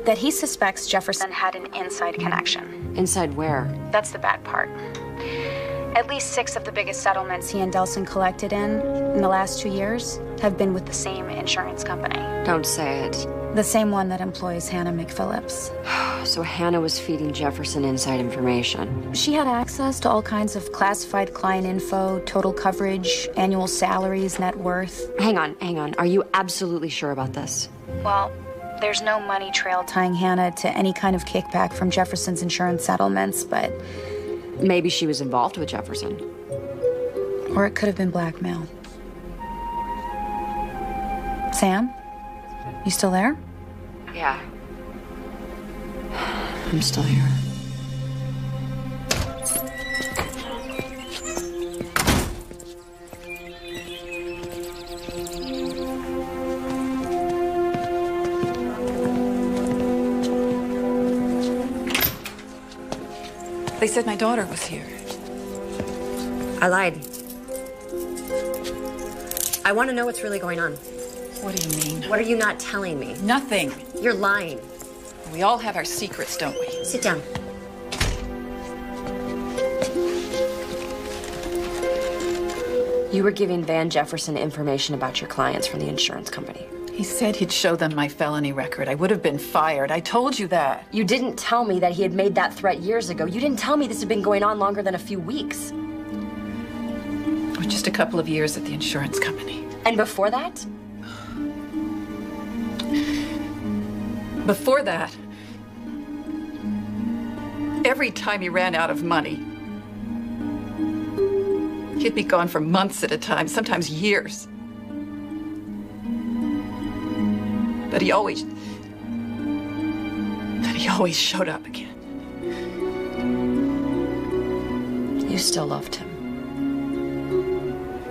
that he suspects Jefferson had an inside connection. Inside where? That's the bad part. At least 6 of the biggest settlements he and Delson collected in the last 2 years have been with the same insurance company. Don't say it. The same one that employs Hannah McPhillips. So Hannah was feeding Jefferson inside information. She had access to all kinds of classified client info, total coverage, annual salaries, net worth. Hang on. Are you absolutely sure about this? Well, there's no money trail tying Hannah to any kind of kickback from Jefferson's insurance settlements, but... Maybe she was involved with Jefferson. Or it could have been blackmail. Sam? You still there? Yeah. I'm still here. They said my daughter was here. I lied. I want to know what's really going on. What do you mean? What are you not telling me? Nothing. You're lying. We all have our secrets, don't we? Sit down. You were giving Van Jefferson information about your clients from the insurance company. He said he'd show them my felony record. I would have been fired. I told you that. You didn't tell me that he had made that threat years ago. You didn't tell me this had been going on longer than a few weeks. Or just a couple of years at the insurance company. And before that? Before that, every time he ran out of money, he'd be gone for months at a time, sometimes years. But he always showed up again. You still loved him.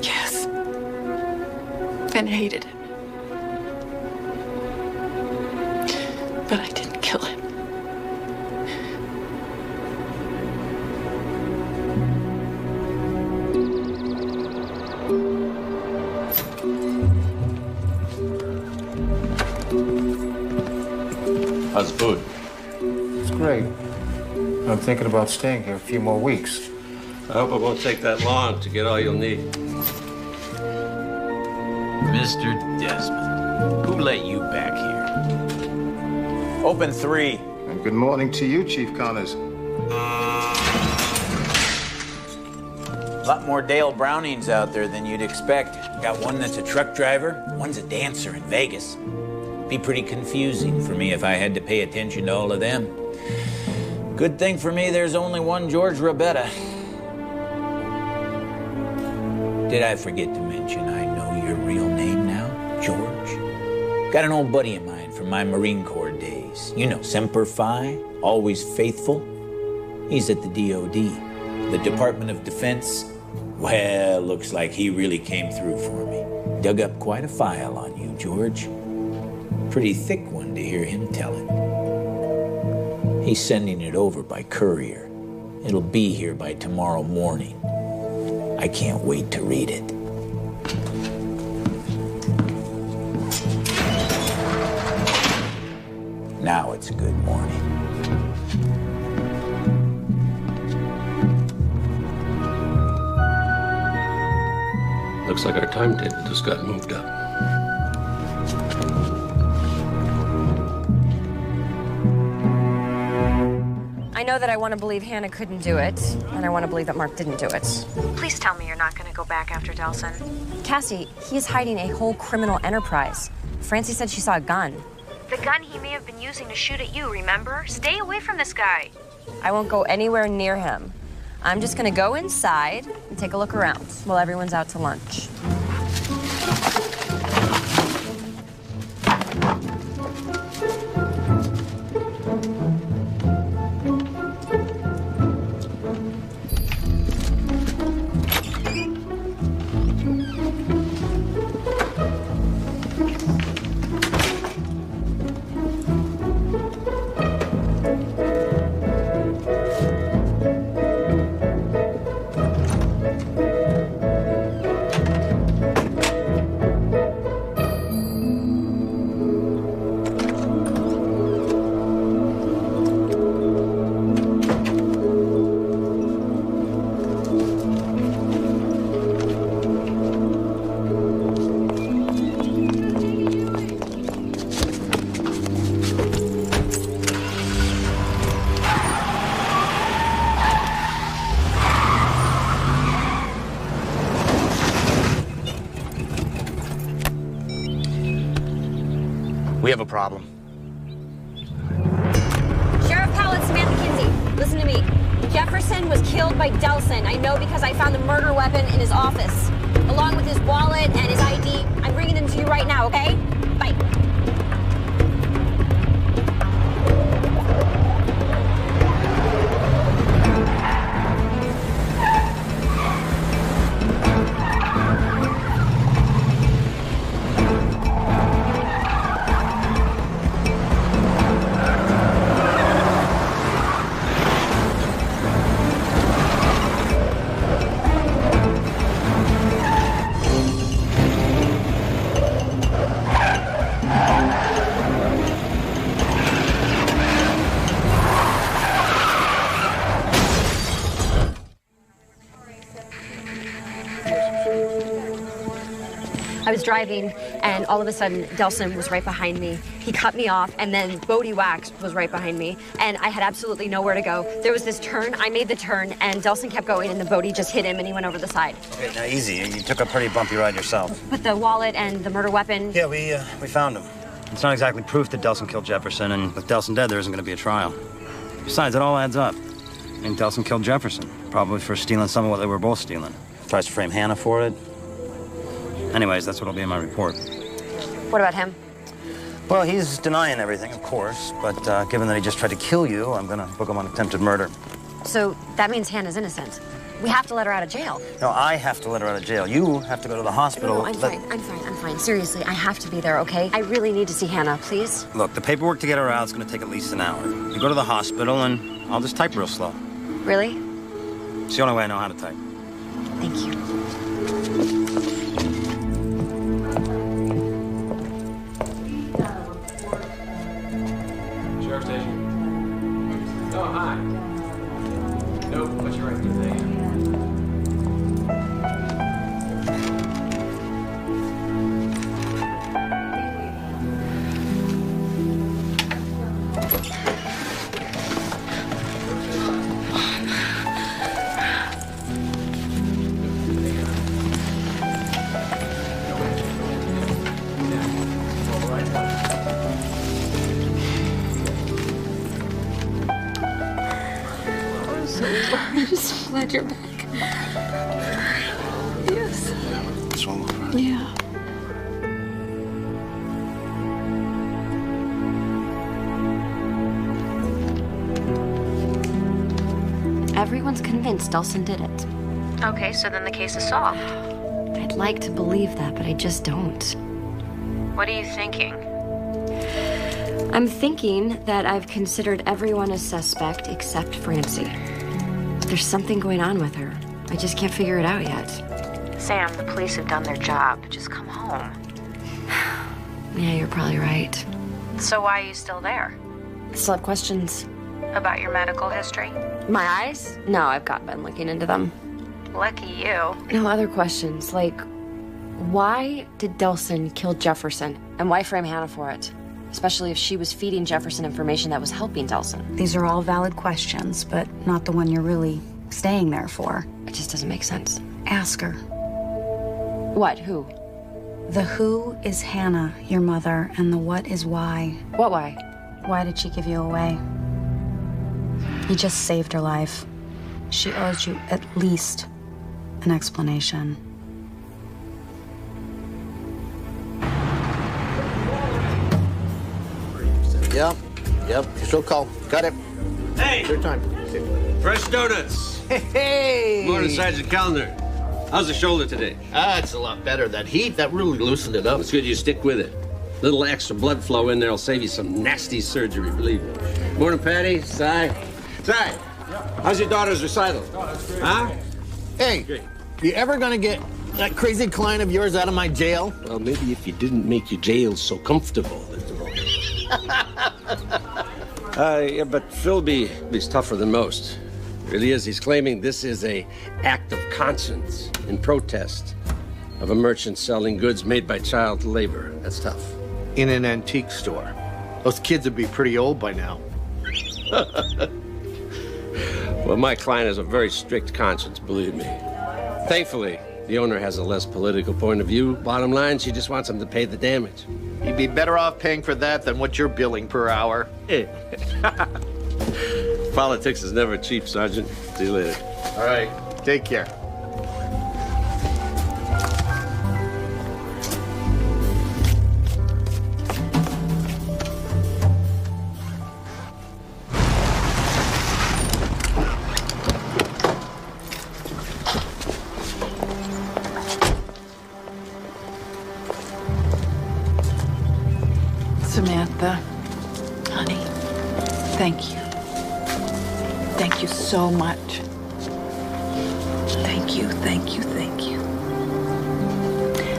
Yes. And hated him. But I didn't kill him. How's the food? It's great. I'm thinking about staying here a few more weeks. I hope it won't take that long to get all you'll need. Mr. Desmond, who let you back here? Open 3. And good morning to you, Chief Connors. A lot more Dale Brownings out there than you'd expect. Got one that's a truck driver, one's a dancer in Vegas. Be pretty confusing for me if I had to pay attention to all of them. Good thing for me there's only one George Rabetta. Did I forget to mention I know your real name now, George? Got an old buddy of mine from my Marine Corps days. You know, Semper Fi, always faithful. He's at the DOD, the Department of Defense. Well, looks like he really came through for me. Dug up quite a file on you, George. Pretty thick one to hear him tell it. He's sending it over by courier. It'll be here by tomorrow morning. I can't wait to read it. Now it's good morning. Looks like our timetable just got moved up. I know that I want to believe Hannah couldn't do it, and I want to believe that Mark didn't do it. Please tell me you're not going to go back after Delson. Cassie, he's hiding a whole criminal enterprise. Francie said she saw a gun. The gun he may have been using to shoot at you, remember? Stay away from this guy. I won't go anywhere near him. I'm just going to go inside and take a look around while everyone's out to lunch. We have a problem. Sheriff Powell, it's Samantha Kinsey. Listen to me. Jefferson was killed by Delson. I know because I found the murder weapon in his office, along with his wallet and his ID. I'm bringing them to you right now, okay? Bye. I was driving, and all of a sudden, Delson was right behind me. He cut me off, and then Bodie Wax was right behind me, and I had absolutely nowhere to go. There was this turn, I made the turn, and Delson kept going, and the Bodie just hit him, and he went over the side. Okay, now easy. You took a pretty bumpy ride yourself. But the wallet and the murder weapon... Yeah, we found him. It's not exactly proof that Delson killed Jefferson, and with Delson dead, there isn't going to be a trial. Besides, it all adds up. I think Delson killed Jefferson, probably for stealing some of what they were both stealing. Tries to frame Hannah for it. Anyways, that's what'll be in my report. What about him? Well, he's denying everything, of course, but given that he just tried to kill you, I'm gonna book him on attempted murder. So that means Hannah's innocent. We have to let her out of jail. No, I have to let her out of jail. You have to go to the hospital. No, I'm fine. Seriously, I have to be there, okay? I really need to see Hannah, please. Look, the paperwork to get her out is gonna take at least an hour. You go to the hospital, and I'll just type real slow. Really? It's the only way I know how to type. Thank you. Sheriff Station. Oh, hi. Nope, what's your right to say? glad you're back. Yes. What's wrong with her? Yeah. Everyone's convinced Delson did it. Okay, so then the case is solved. I'd like to believe that, but I just don't. What are you thinking? I'm thinking that I've considered everyone a suspect except Francie. There's something going on with her. I just can't figure it out yet. Sam, the police have done their job. Just come home. Yeah, you're probably right. So why are you still there? I still have questions. About your medical history? My eyes? No, I've got been looking into them. Lucky you. No, other questions, like, why did Delson kill Jefferson? And why frame Hannah for it? Especially if she was feeding Jefferson information that was helping Delson. These are all valid questions, but not the one you're really staying there for. It just doesn't make sense. Ask her. What? Who? The who is Hannah, your mother, and the what is why. What why? Why did she give you away? You just saved her life. She owes you at least an explanation. Yep, she'll call. Got it. Hey! Your time. Fresh donuts. Hey! Morning, Sergeant Calendar. How's the shoulder today? It's a lot better. That heat, that really loosened it up. It's good you stick with it. Little extra blood flow in there will save you some nasty surgery, believe me. Morning, Patty. Si. How's your daughter's recital? Huh? Hey, you ever gonna get that crazy client of yours out of my jail? Well, maybe if you didn't make your jail so comfortable. Yeah, but Philby's tougher than most. Really is. He's claiming this is a act of conscience in protest of a merchant selling goods made by child labor. That's tough. In an antique store. Those kids would be pretty old by now. Well, my client has a very strict conscience, believe me. Thankfully, the owner has a less political point of view. Bottom line, she just wants him to pay the damage. You'd be better off paying for that than what you're billing per hour. Politics is never cheap, Sergeant. See you later. All right, take care. Samantha, honey, thank you. Thank you so much. Thank you, thank you, thank you.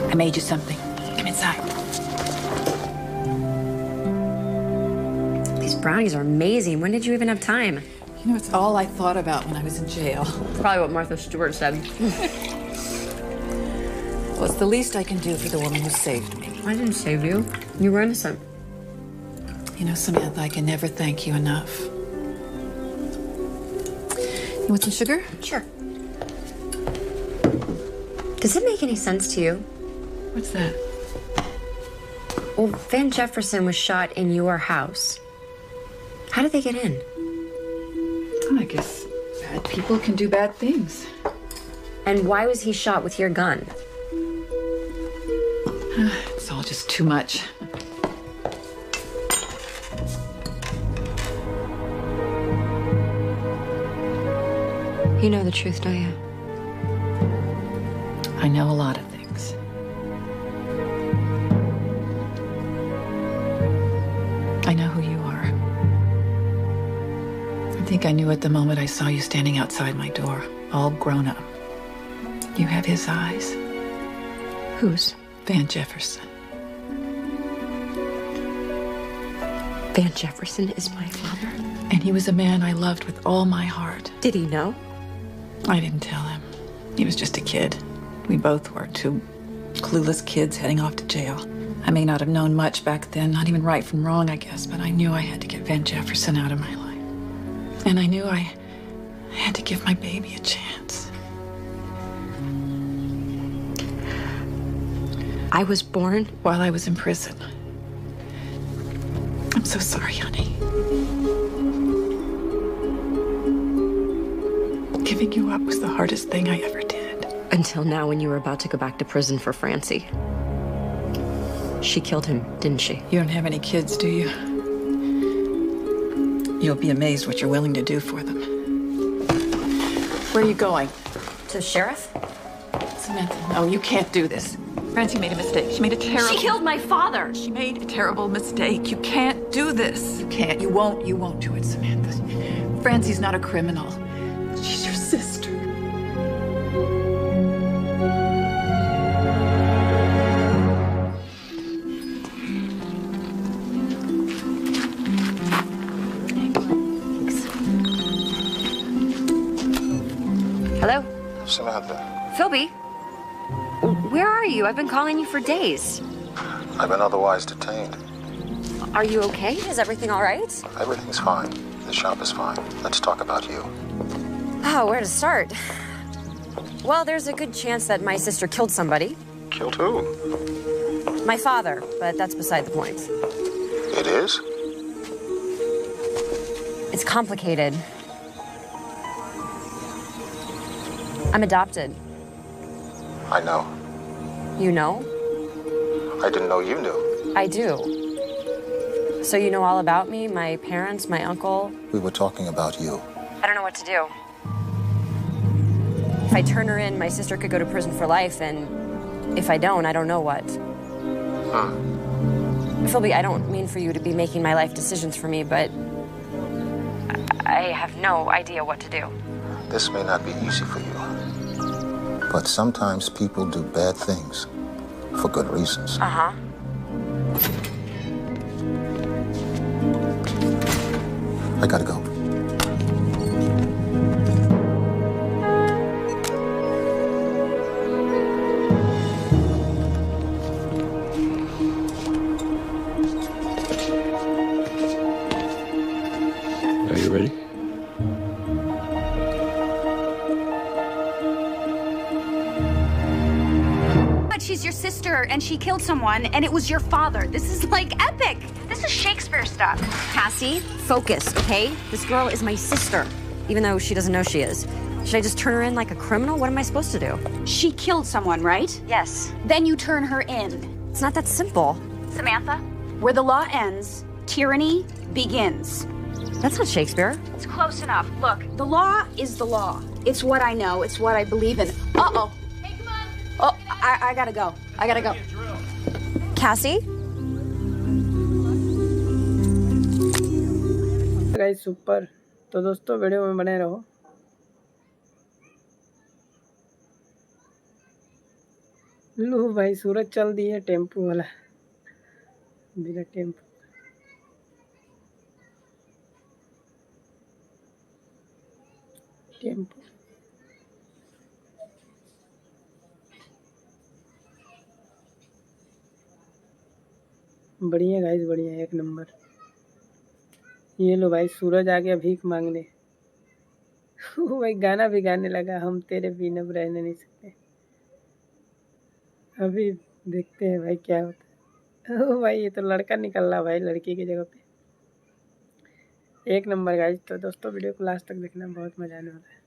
I made you something. Come inside. These brownies are amazing. When did you even have time? You know, it's all I thought about when I was in jail. Probably what Martha Stewart said. Well, it's the least I can do for the woman who saved me. I didn't save you. You were innocent. You know, Samantha, I can never thank you enough. You want some sugar? Sure. Does it make any sense to you? What's that? Well, Van Jefferson was shot in your house. How did they get in? I guess bad people can do bad things. And why was he shot with your gun? It's all just too much. You know the truth, don't you? I know a lot of things. I know who you are. I think I knew it the moment I saw you standing outside my door, all grown up. You have his eyes. Whose? Van Jefferson. Van Jefferson is my father? And he was a man I loved with all my heart. Did he know? I didn't tell him. He was just a kid. We both were two clueless kids heading off to jail. I may not have known much back then, not even right from wrong, I guess, but I knew I had to get Van Jefferson out of my life. And I knew I had to give my baby a chance. I was born while I was in prison. I'm so sorry, honey. Give Giving you up was the hardest thing I ever did. Until now, when you were about to go back to prison for Francie. She killed him, didn't she? You don't have any kids, do you? You'll be amazed what you're willing to do for them. Where are you going? To the sheriff? Samantha, no, you can't do this. Francie made a mistake. She made a terrible... She killed my father! She made a terrible mistake. You can't do this. You can't. You won't do it, Samantha. Francie's not a criminal. She's your sister. Hello? Samantha, Philby? Where are you? I've been calling you for days. I've been otherwise detained. Are you okay? Is everything all right? Everything's fine. The shop is fine. Let's talk about you. Oh, where to start? Well, there's a good chance that my sister killed somebody. Killed who? My father, but that's beside the point. It is? It's complicated. I'm adopted. I know. You know? I didn't know you knew. I do. So you know all about me, my parents, my uncle? We were talking about you. I don't know what to do. If I turn her in, my sister could go to prison for life, and if I don't know what. Philby, I don't mean for you to be making my life decisions for me, but I have no idea what to do. This may not be easy for you. But sometimes people do bad things for good reasons. Uh-huh. I gotta go. Are you ready? But she's your sister, and she killed someone, and it was your father. This is like epic. This is Shakespeare stuff. Cassie, focus, okay? This girl is my sister, even though she doesn't know she is. Should I just turn her in like a criminal? What am I supposed to do? She killed someone, right? Yes. Then you turn her in. It's not that simple. Samantha, where the law ends, tyranny begins. That's not Shakespeare. It's close enough. Look, the law is the law. It's what I know. It's what I believe in. Uh-oh. Hey, come on. Oh, I gotta go. I gotta go. Cassie? Guys super. तो दोस्तों video में बने रहो। लो भाई सूरज चल दी है tempo वाला, बिना टेम्पो। टेम्पो बढ़िया गाइस, बढ़िया, एक नंबर। ये लो भाई सूरज आ गया भीख मांगने। वो भाई गाना भी गाने लगा, हम तेरे बिना रह नहीं सकते। अभी देखते हैं भाई क्या होता है। ओ भाई ये तो लड़का निकल रहा भाई लड़की की जगह पे। एक नंबर गाइस। तो दोस्तों वीडियो को लास्ट तक देखना, बहुत मजा आने वाला है।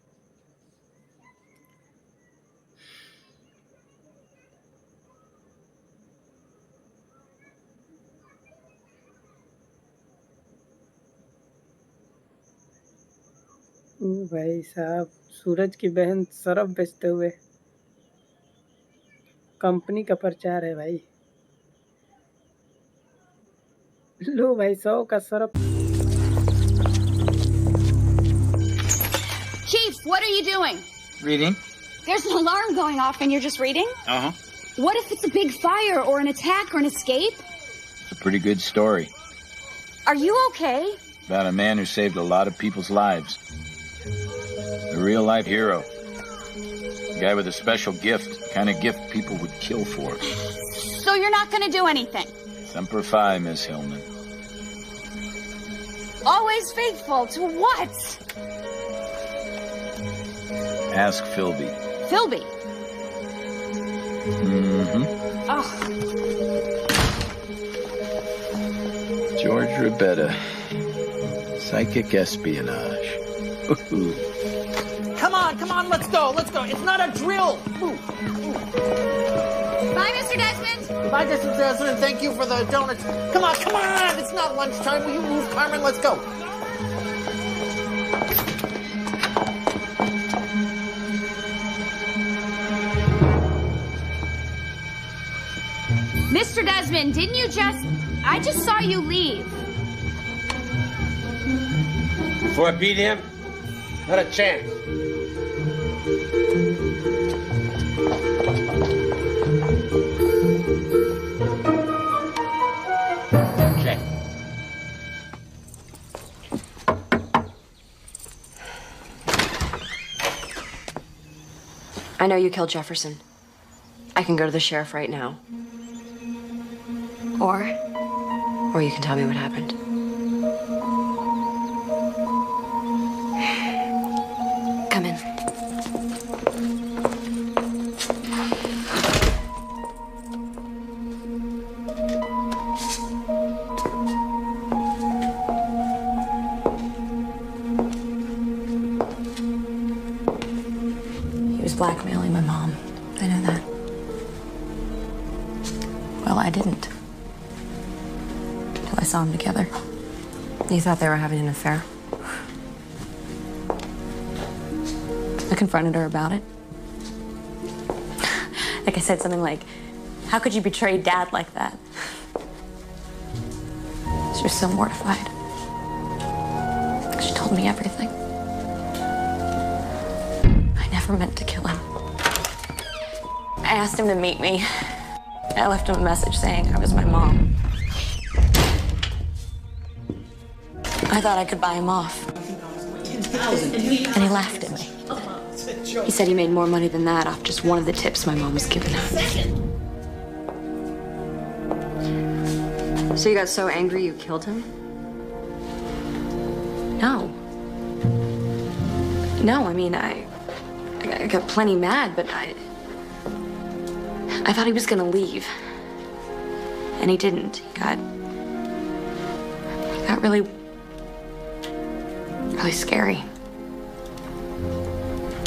ओ भाई साहब, सूरज की बहन सरफ बेचते हुए, कंपनी का प्रचार है भाई। लो भाई 100 का Surf. Chief, what are you doing? Reading. There's an alarm going off and you're just reading? Uh-huh. What if it's a big fire or an attack or an escape? It's a pretty good story Are you okay? about a man who saved a lot of people's lives. A real-life hero. A guy with a special gift, the kind of gift people would kill for. So you're not going to do anything? Semper Fi, Miss Hillman. Always faithful to what? Ask Philby. Philby. Mm-hmm. Oh. George Rabetta. Psychic espionage. Come on! on, let's go. It's not a drill. Move. Bye, Mr. Desmond. Goodbye, Mr. Desmond. Thank you for the donuts. Come on. It's not lunchtime. Will you move, Carmen? Let's go. Mr. Desmond, didn't you I just saw you leave. Before I beat him? Not a chance. Check. I know you killed Jefferson. I can go to the sheriff right now. Or you can tell me what happened. Come in. He was blackmailing my mom. I know that. Well, I didn't. Till I saw them together. You thought they were having an affair? I confronted her about it. Like I said something like, how could you betray Dad like that? She was so mortified. She told me everything. I never meant to kill him. I asked him to meet me. I left him a message saying I was my mom. I thought I could buy him off. And he laughed at me. He said he made more money than that off just one of the tips my mom was giving him. So you got so angry you killed him? No. No, I mean, I got plenty mad, but I thought he was gonna leave. And he didn't. He got really scary.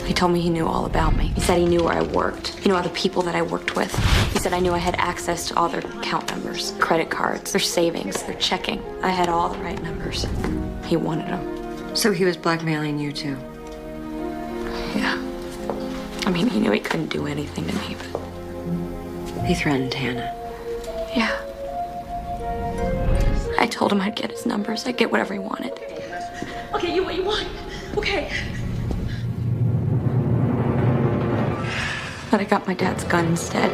He told me he knew all about me. He said he knew where I worked. He knew all the people that I worked with. He said I knew I had access to all their account numbers, credit cards, their savings, their checking. I had all the right numbers. He wanted them. So he was blackmailing you too? Yeah. I mean, he knew he couldn't do anything to me, but... He threatened Hannah. Yeah. I told him I'd get his numbers. I'd get whatever he wanted. Okay, what you want? Okay. But I got my dad's gun instead.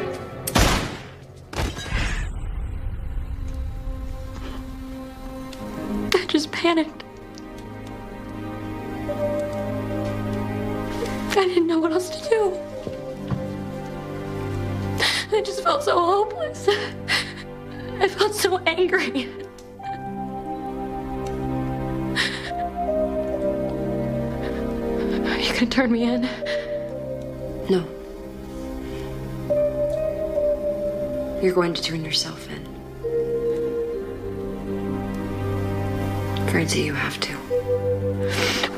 I just panicked. I didn't know what else to do. I just felt so hopeless. I felt so angry. Are you gonna turn me in? No. You're going to turn yourself in. Francie, you have to.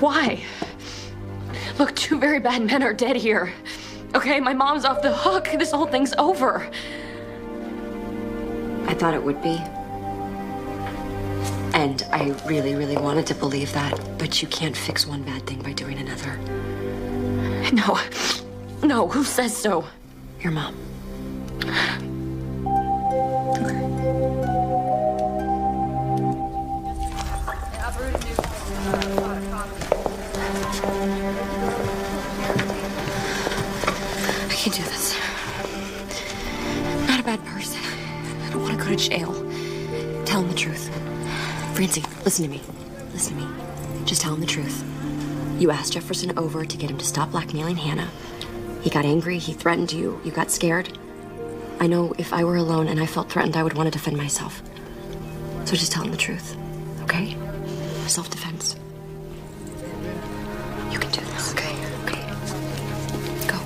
Why? Look, two very bad men are dead here. Okay, my mom's off the hook. This whole thing's over. I thought it would be. And I really, really wanted to believe that. But you can't fix one bad thing by doing another. No, who says so? Your mom. I can't do this. I'm not a bad person. I don't want to go to jail. Tell him the truth. Francie, listen to me. Listen to me. Just tell him the truth. You asked Jefferson over to get him to stop blackmailing Hannah. He got angry, he threatened you, you got scared. I know if I were alone and I felt threatened, I would want to defend myself. So just tell him the truth, okay? Self-defense. You can do this. Okay. Go.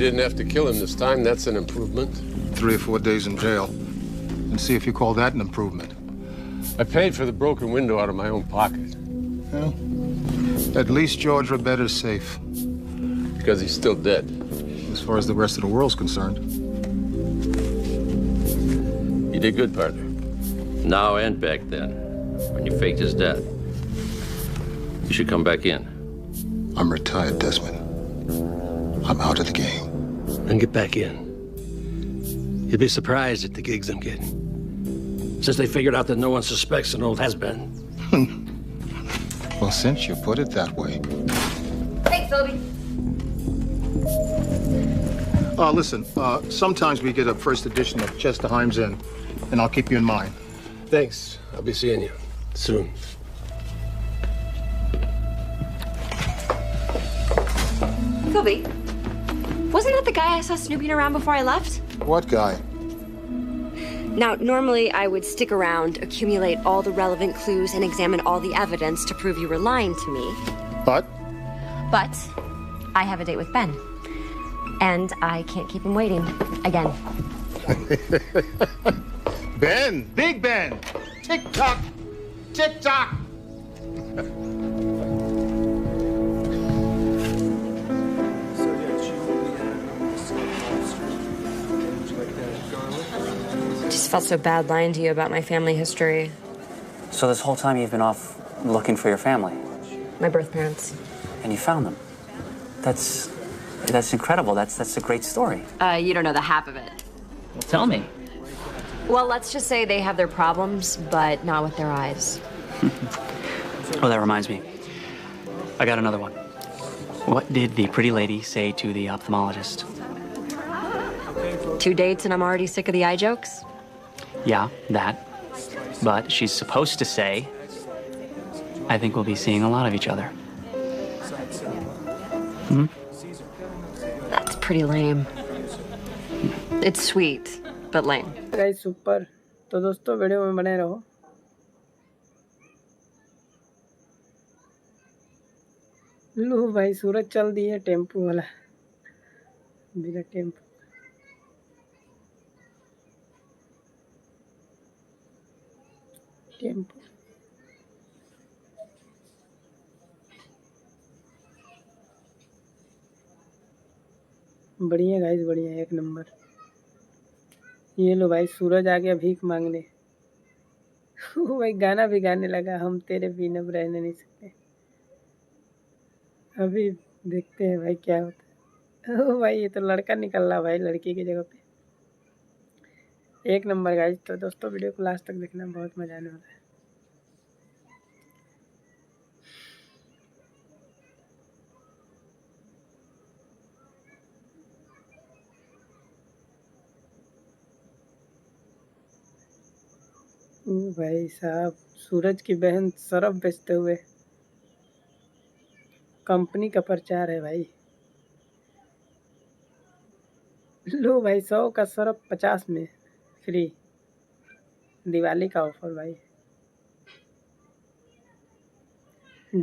didn't have to kill him this time. That's an improvement. 3 or 4 days in jail. And see if you call that an improvement. I paid for the broken window out of my own pocket. Well, at least George Robetta's safe. Because he's still dead. As far as the rest of the world's concerned. You did good, partner. Now and back then, when you faked his death. You should come back in. I'm retired, Desmond. I'm out of the game. And get back in. You'd be surprised at the gigs I'm getting. Since they figured out that no one suspects an old has-been. Well, since you put it that way. Thanks, Philby. Listen, sometimes we get a first edition of Chester Himes in, and I'll keep you in mind. Thanks. I'll be seeing you soon. Philby, wasn't that the guy I saw snooping around before I left? What guy? Now, normally I would stick around, accumulate all the relevant clues, and examine all the evidence to prove you were lying to me. But I have a date with Ben. And I can't keep him waiting. Again. Ben! Big Ben! Tick-tock! Tick-tock! Just felt so bad lying to you about my family history. So this whole time you've been off looking for your family? My birth parents. And you found them? That's incredible. That's a great story. You don't know the half of it. Well, tell me. Well, let's just say they have their problems, but not with their eyes. Oh, that reminds me. I got another one. What did the pretty lady say to the ophthalmologist? 2 dates and I'm already sick of the eye jokes? Yeah, that. But she's supposed to say, I think we'll be seeing a lot of each other. Hmm? That's pretty lame. It's sweet, but lame. Guys super तो दोस्तों video में बने रहो। लो भाई सूरज चल दी है tempo वाला बिना टेम्पो टेम्पो बढ़िया गाइस बढ़िया एक नंबर। ये लो भाई सूरज आ गया भीख मांगने। वो भाई गाना भी गाने लगा, हम तेरे बिना रह नहीं सकते। अभी देखते हैं भाई क्या होता है। ओ भाई ये तो लड़का निकल रहा भाई लड़की की जगह पे। एक नंबर गाइस। तो दोस्तों वीडियो को लास्ट तक देखना, बहुत मजा आने वाला है। ओ भाई साहब सूरज की बहन सरफ बेचते हुए, कंपनी का प्रचार है भाई। लो भाई 100 का सरफ 50 में फ्री, दिवाली का ऑफर भाई।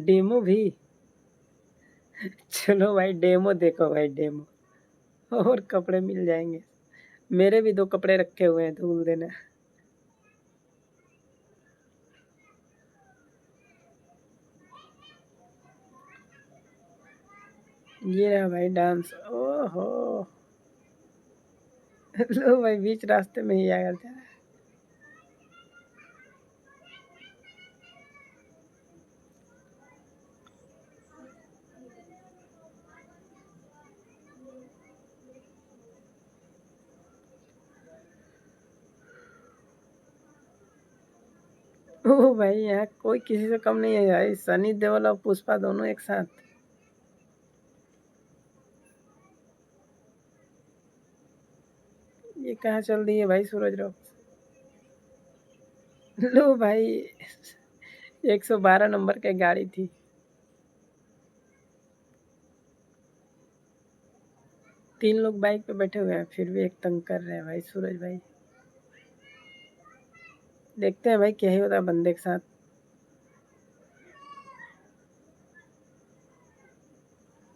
डेमो भी चलो भाई डेमो देखो भाई डेमो, और कपड़े मिल जाएंगे। मेरे भी 2 कपड़े रखे हुए हैं, धुल देना। ये रहा भाई डांस। ओहो लो भाई बीच रास्ते में ही आकर जा रहा है। ओ भाई यहाँ कोई किसी से कम नहीं है भाई, सनी देओल और पुष्पा दोनों एक साथ। ये कहाँ चल रही है भाई सूरज रॉक। लो भाई 112 नंबर की गाड़ी थी। तीन लोग बाइक पे बैठे हुए हैं, फिर भी एक तंग कर रहे हैं भाई सूरज भाई। देखते हैं भाई क्या ही होता है बंदे के साथ।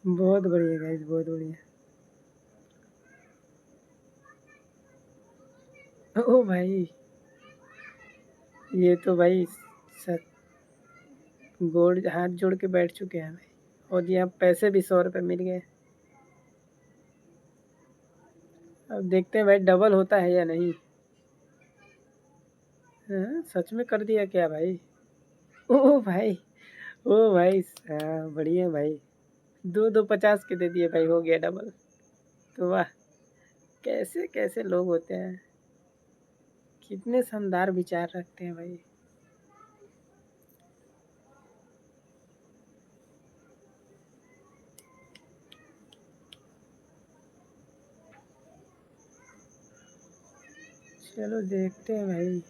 बहुत बढ़िया गाइस, बहुत बढ़िया। ओ भाई, ये तो भाई सच गोड़ हाथ जोड़ के बैठ चुके हैं भाई। और जी, अब पैसे भी 100 रुपये मिल गए। अब देखते हैं भाई डबल होता है या नहीं। हाँ, सच में कर दिया क्या भाई? ओ भाई, ओ भाई, बढ़िया भाई। दो दो 50 के दे दिए भाई, हो गया डबल। तो वाह, कैसे कैसे लोग होते हैं, कितने शानदार विचार रखते हैं भाई। चलो देखते हैं भाई।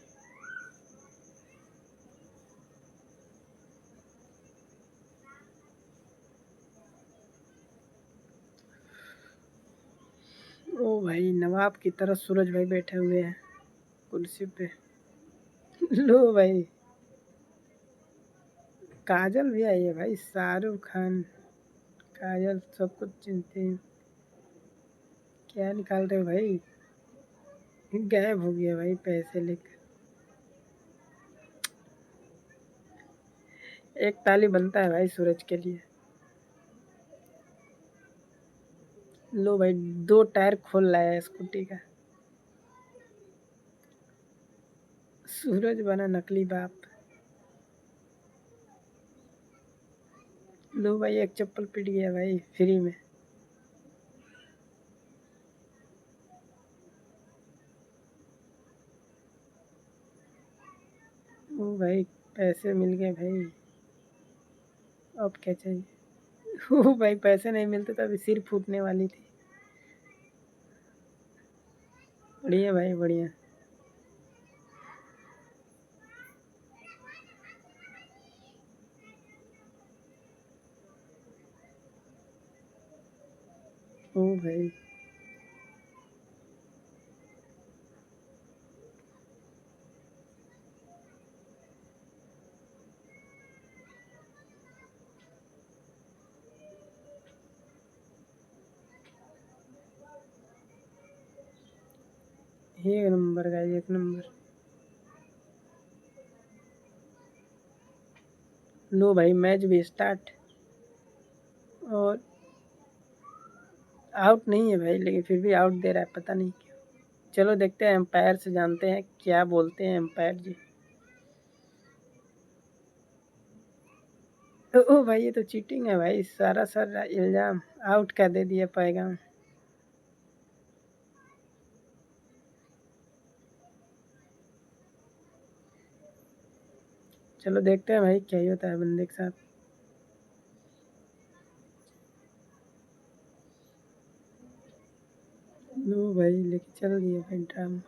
ओ भाई, नवाब की तरह सूरज भाई बैठे हुए हैं कुर्सी पे। लो भाई, काजल भी आई है भाई, शाहरुख खान, काजल, सब कुछ चिंते हैं। क्या निकाल रहे हो भाई? गायब हो गया भाई पैसे लेकर। एक ताली बनता है भाई सूरज के लिए। लो भाई, 2 टायर खोल लाया है स्कूटी का। सूरज बना नकली बाप। लो भाई, एक चप्पल पिट गया भाई फ्री में। ओ भाई, पैसे मिल गए भाई। अब क्या चाहिए? ओ भाई, पैसे नहीं मिलते तो अभी सिर फूटने वाली थी। बढ़िया भाई, बढ़िया। ओ भाई, एक नंबर का, एक नंबर। लो भाई, मैच भी स्टार्ट। और आउट नहीं है भाई, लेकिन फिर भी आउट दे रहा है, पता नहीं क्यों। चलो देखते हैं, एम्पायर से जानते हैं क्या बोलते हैं एम्पायर जी। ओ भाई, ये तो चीटिंग है भाई, सारा सारा इल्जाम आउट का दे दिया पैगाम। चलो देखते हैं भाई क्या ही होता है बंदे के साथ। लो भाई, लेके चल दिया भाई ड्रामा।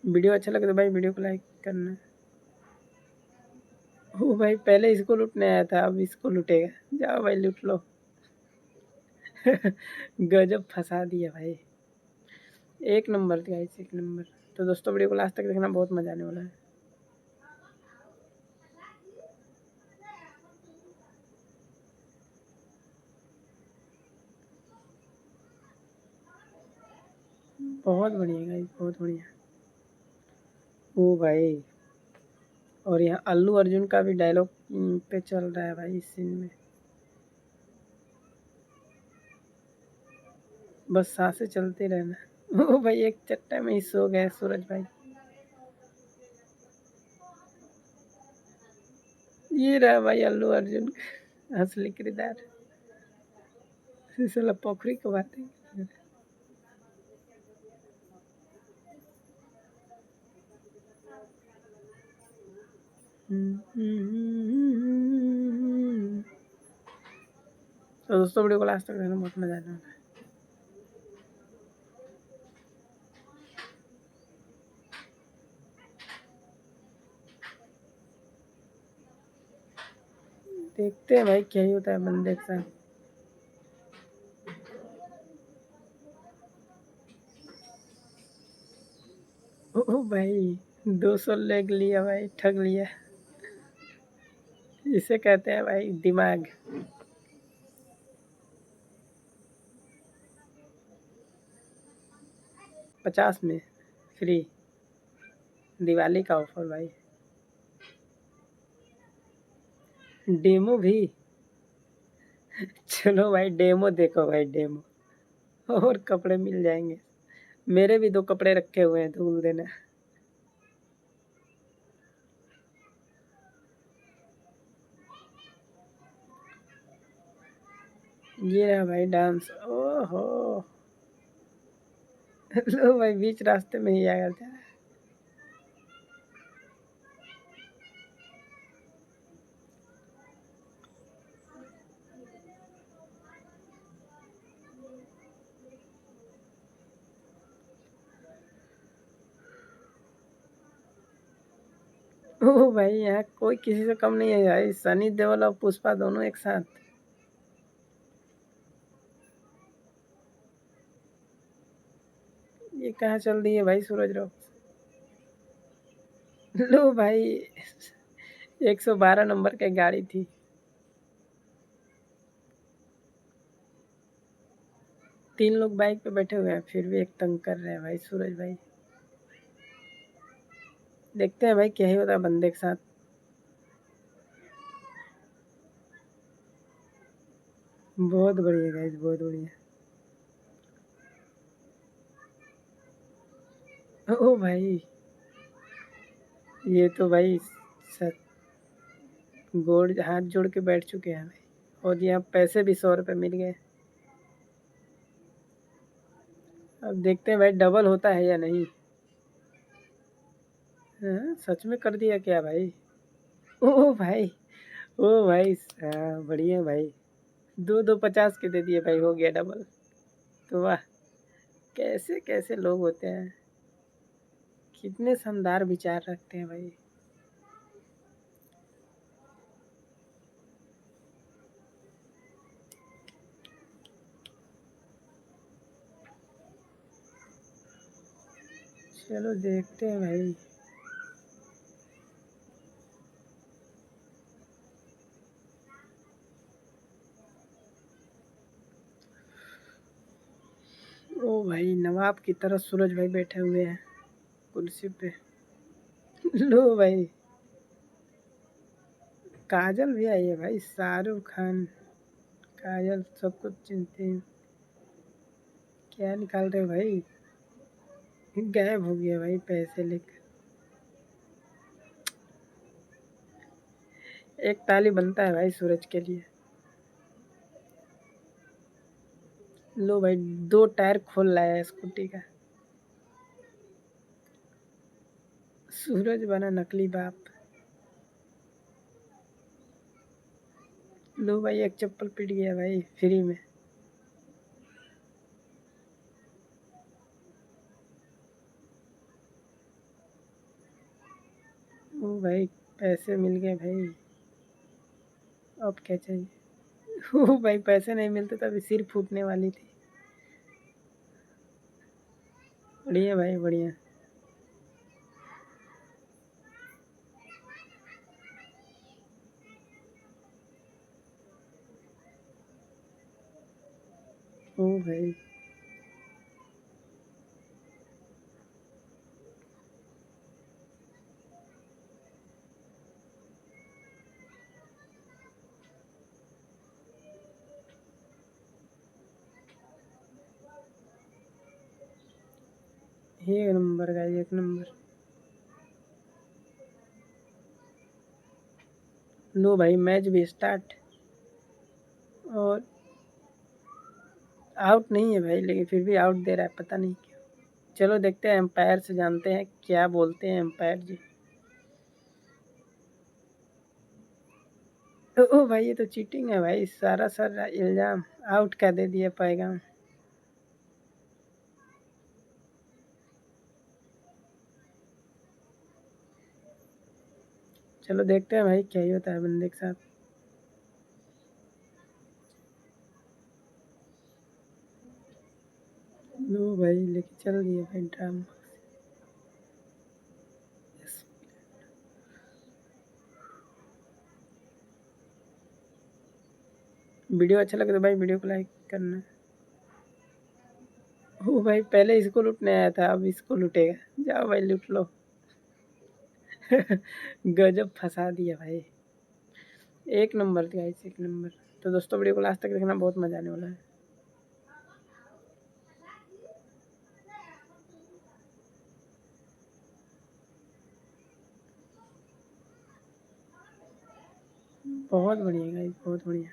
वीडियो अच्छा लगे तो भाई वीडियो को लाइक करना। ओ भाई, पहले इसको लूटने आया था, अब इसको लूटेगा। जाओ भाई, लूट लो। गजब फंसा दिया भाई। एक नंबर था गाइस, एक नंबर। तो दोस्तों, वीडियो को लास्ट तक देखना, बहुत मजा आने वाला है। बहुत बढ़िया गाइस, बहुत बढ़िया। ओ भाई, और यहाँ अल्लू अर्जुन का भी डायलॉग पे चल रहा है भाई इस सीन में। बस सांसें चलते रहना। ओ भाई, एक चट्टा में ही सो गए सूरज भाई। ये रहा भाई अल्लू अर्जुन का असली किरदार। साला पोखरी को बातें। तो दोस्तों, वीडियो को लास्ट तक देखना, बहुत मजा आने वाला है। देखते हैं भाई क्या ही होता है बंदे के साथ। ओ भाई, 200 लेग लिया भाई, ठग लिया। इसे कहते हैं भाई दिमाग। $50 में फ्री, दिवाली का ऑफर भाई। डेमो भी। चलो भाई डेमो देखो भाई डेमो, और कपड़े मिल जाएंगे। मेरे भी 2 कपड़े रखे हुए हैं, धुल देना। ये रहा भाई डांस। ओहो लो भाई बीच रास्ते में ही आ गया। ओ भाई यहाँ कोई किसी से कम नहीं है भाई, सनी देओल और पुष्पा दोनों एक साथ। ये कहाँ चल दी है भाई सूरज रॉक। लो भाई 112 नंबर की गाड़ी थी। तीन लोग बाइक पे बैठे हुए हैं, फिर भी एक तंग कर रहे हैं भाई सूरज भाई। देखते हैं भाई क्या ही होता है बंदे के साथ। बहुत बढ़िया गाइस, बहुत बढ़िया। ओ भाई ये तो भाई सच गोड़ हाथ जोड़ के बैठ चुके हैं भाई, और यहाँ पैसे भी 100 रुपये मिल गए। अब देखते हैं भाई डबल होता है या नहीं। हाँ, सच में कर दिया क्या भाई। ओ भाई, ओ भाई बढ़िया भाई। 2 50 के दे दिए भाई, हो गया डबल। तो वाह, कैसे कैसे लोग होते हैं, कितने शानदार विचार रखते हैं भाई। चलो देखते हैं भाई। ओ भाई नवाब की तरह सूरज भाई बैठे हुए हैं कुर्सी पे। लो भाई काजल भी आई है भाई, शाहरुख खान काजल सब कुछ चिंते हैं। क्या निकाल रहे हो भाई, गायब हो गया भाई पैसे लेकर। एक ताली बनता है भाई सूरज के लिए। लो भाई 2 टायर खोल लाया है स्कूटी का। सूरज बना नकली बाप। लो भाई एक चप्पल पिट गया भाई फ्री में। ओ भाई पैसे मिल गए भाई, अब क्या चाहिए। ओ भाई पैसे नहीं मिलते तो अभी सिर फूटने वाली थी। बढ़िया भाई बढ़िया। ओ भाई एक नंबर का, एक नंबर। लो भाई मैच भी स्टार्ट, और आउट नहीं है भाई, लेकिन फिर भी आउट दे रहा है, पता नहीं क्यों। चलो देखते हैं, एम्पायर से जानते हैं क्या बोलते हैं एम्पायर जी। ओ भाई ये तो चीटिंग है भाई, सारा सारा इल्जाम आउट का दे दिया पैगाम। चलो देखते हैं भाई क्या ही होता है बंदे के साथ। लो भाई लेके चल दिए भाई ड्रामा। वीडियो अच्छा लगे तो भाई वीडियो को लाइक करना। ओ भाई पहले इसको लूटने आया था, अब इसको लूटेगा। जाओ भाई लूट लो। गजब फंसा दिया भाई, एक नंबर गाइस, एक नंबर। तो दोस्तों वीडियो को लास्ट तक देखना, बहुत मजा आने वाला है। बहुत बढ़िया गाइस, बहुत बढ़िया।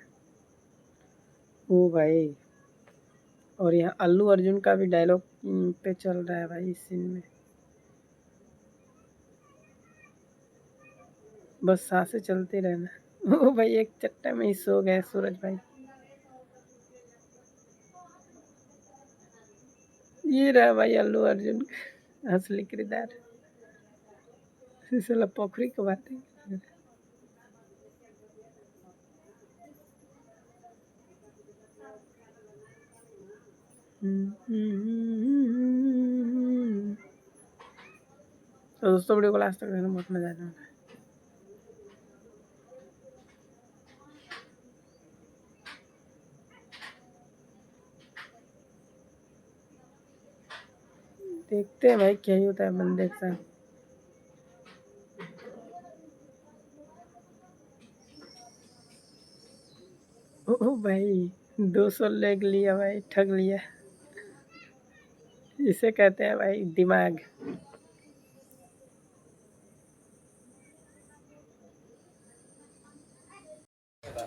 ओ भाई, और यहाँ अल्लू अर्जुन का भी डायलॉग पे चल रहा है भाई इस सीन में। बस सांसें चलते रहना। ओ भाई एक चट्टा में ही सो गए सूरज भाई। ये रहा भाई अल्लू अर्जुन का असली किरदार। साला पोखरी की बात है। तो दोस्तों वीडियो को लास्ट तक देखना, बहुत मजा आने वाला है। देखते हैं भाई क्या ही होता है बंदे के साथ। ओ भाई 200 लेग लिया भाई, ठग लिया। इसे कहते हैं भाई दिमाग।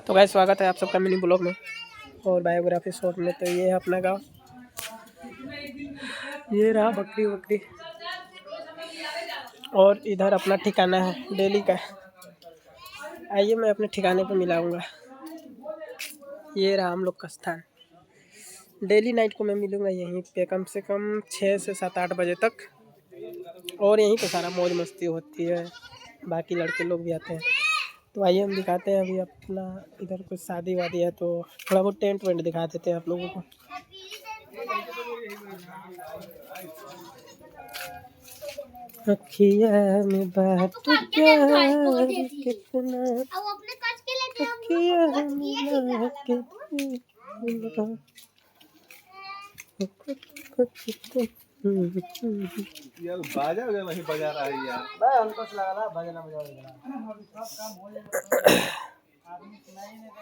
तो भाई स्वागत है आप सबका मिनी ब्लॉग में और बायोग्राफी शॉर्ट में। तो ये है अपना गांव, ये रहा बकरी बकरी, और इधर अपना ठिकाना है डेली का। आइए मैं अपने ठिकाने पे मिलाऊंगा। ये रहा हम लोग का स्थान। डेली नाइट को मैं मिलूंगा यहीं पे कम से कम 6 से 7-8 बजे तक, और यहीं पे सारा मौज मस्ती होती है। बाकी लड़के लोग भी आते हैं। तो आइए हम दिखाते हैं अभी अपना इधर कुछ शादी वादी है, तो थोड़ा बहुत टेंट वेंट दिखा देते हैं आप लोगों को। अखिया में बात प्यार कितना, अखिया मिला के यार बाजा वही बजा रहा है यार। भाई हमको लगा बजना बजा।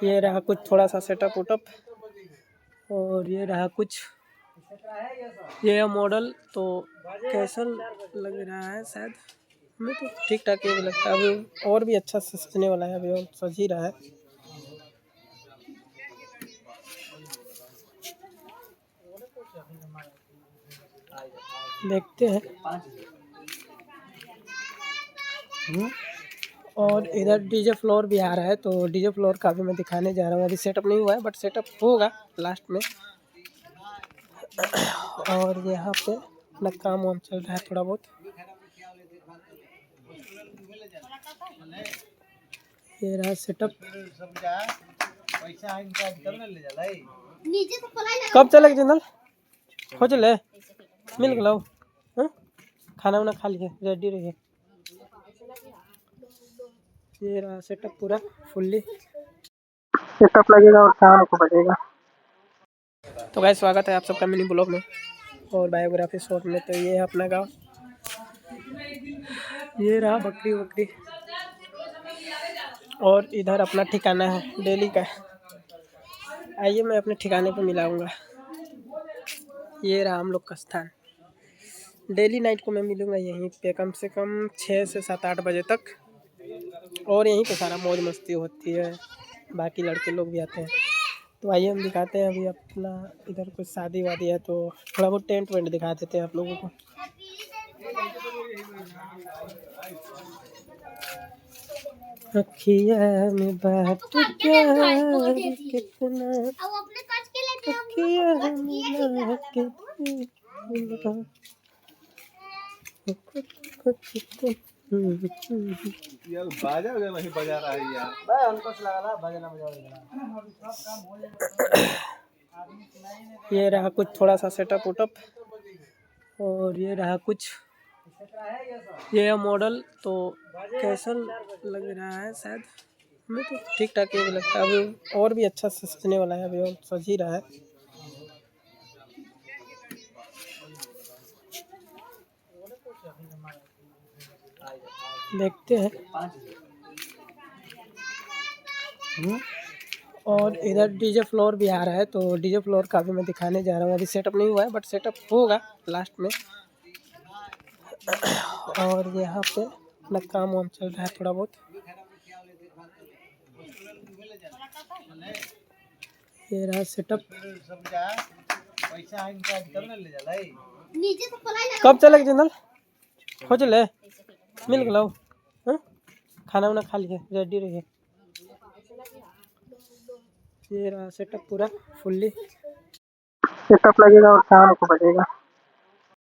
ये रहा कुछ थोड़ा सा सेटअप उटअप, और ये रहा कुछ ये मॉडल। तो कैसा लग रहा है, शायद हमें तो ठीक ठाक ही लगता है। अभी और भी अच्छा से सजने वाला है, अभी और सज ही रहा है। देखते हैं। और इधर डीजे फ्लोर भी आ रहा है, तो डीजे फ्लोर का भी मैं दिखाने जा रहा हूँ। अभी सेटअप नहीं हुआ है, बट सेटअप होगा लास्ट में। और यहाँ पे अपना काम वाम चल रहा है थोड़ा बहुत। ये रहा सेटअप। कब चले जनरल हो चले मिल गलाओ, खाना वाना खा लिए रेडी रहिए। ये रहा सेटअप पूरा फुल्ली सेटअप लगेगा और शाम को बजेगा। तो गाइस स्वागत है आप सबका मिनी ब्लॉग में और बायोग्राफी शॉर्ट में। तो ये है अपना गांव, ये रहा बकरी बकरी, और इधर अपना ठिकाना है डेली का। आइए मैं अपने ठिकाने पे मिलाऊंगा। ये रहा हम लोग का स्थान। डेली नाइट को मैं मिलूंगा यहीं पे कम से कम 6 से 7-8 बजे तक, और यहीं पे सारा मौज मस्ती होती है। बाकी लड़के लोग भी आते हैं। तो आइए हम दिखाते हैं अभी अपना इधर कुछ शादी वादी है, तो थोड़ा बहुत टेंट वेंट दिखा देते हैं आप लोगों को। अखिया में बात प्यार कितना, अखिया मिला के यार बाजा वही बजा रहा है यार। भाई हमको लगा बजना बजा। ये रहा कुछ थोड़ा सा सेटअप उटअप, और ये रहा कुछ ये मॉडल। तो कैसा लग रहा है, शायद हमें तो ठीक ठाक ही लगता है। अभी और भी अच्छा से सजने वाला है, अभी और सज ही रहा है। देखते हैं। और इधर डीजे फ्लोर भी आ रहा है, तो डीजे फ्लोर का भी मैं दिखाने जा रहा हूँ। अभी सेटअप नहीं हुआ है, बट सेटअप होगा लास्ट में। और यहाँ पे अपना काम वाम चल रहा है थोड़ा बहुत। ये रहा सेटअप। कब चले जनरल? हो चले मिल गए लो। खाना वाना खा लिए, रेडी रहिए। ये रहा सेटअप पूरा फुल्ली। सेटअप लगेगा और शाम को बजेगा।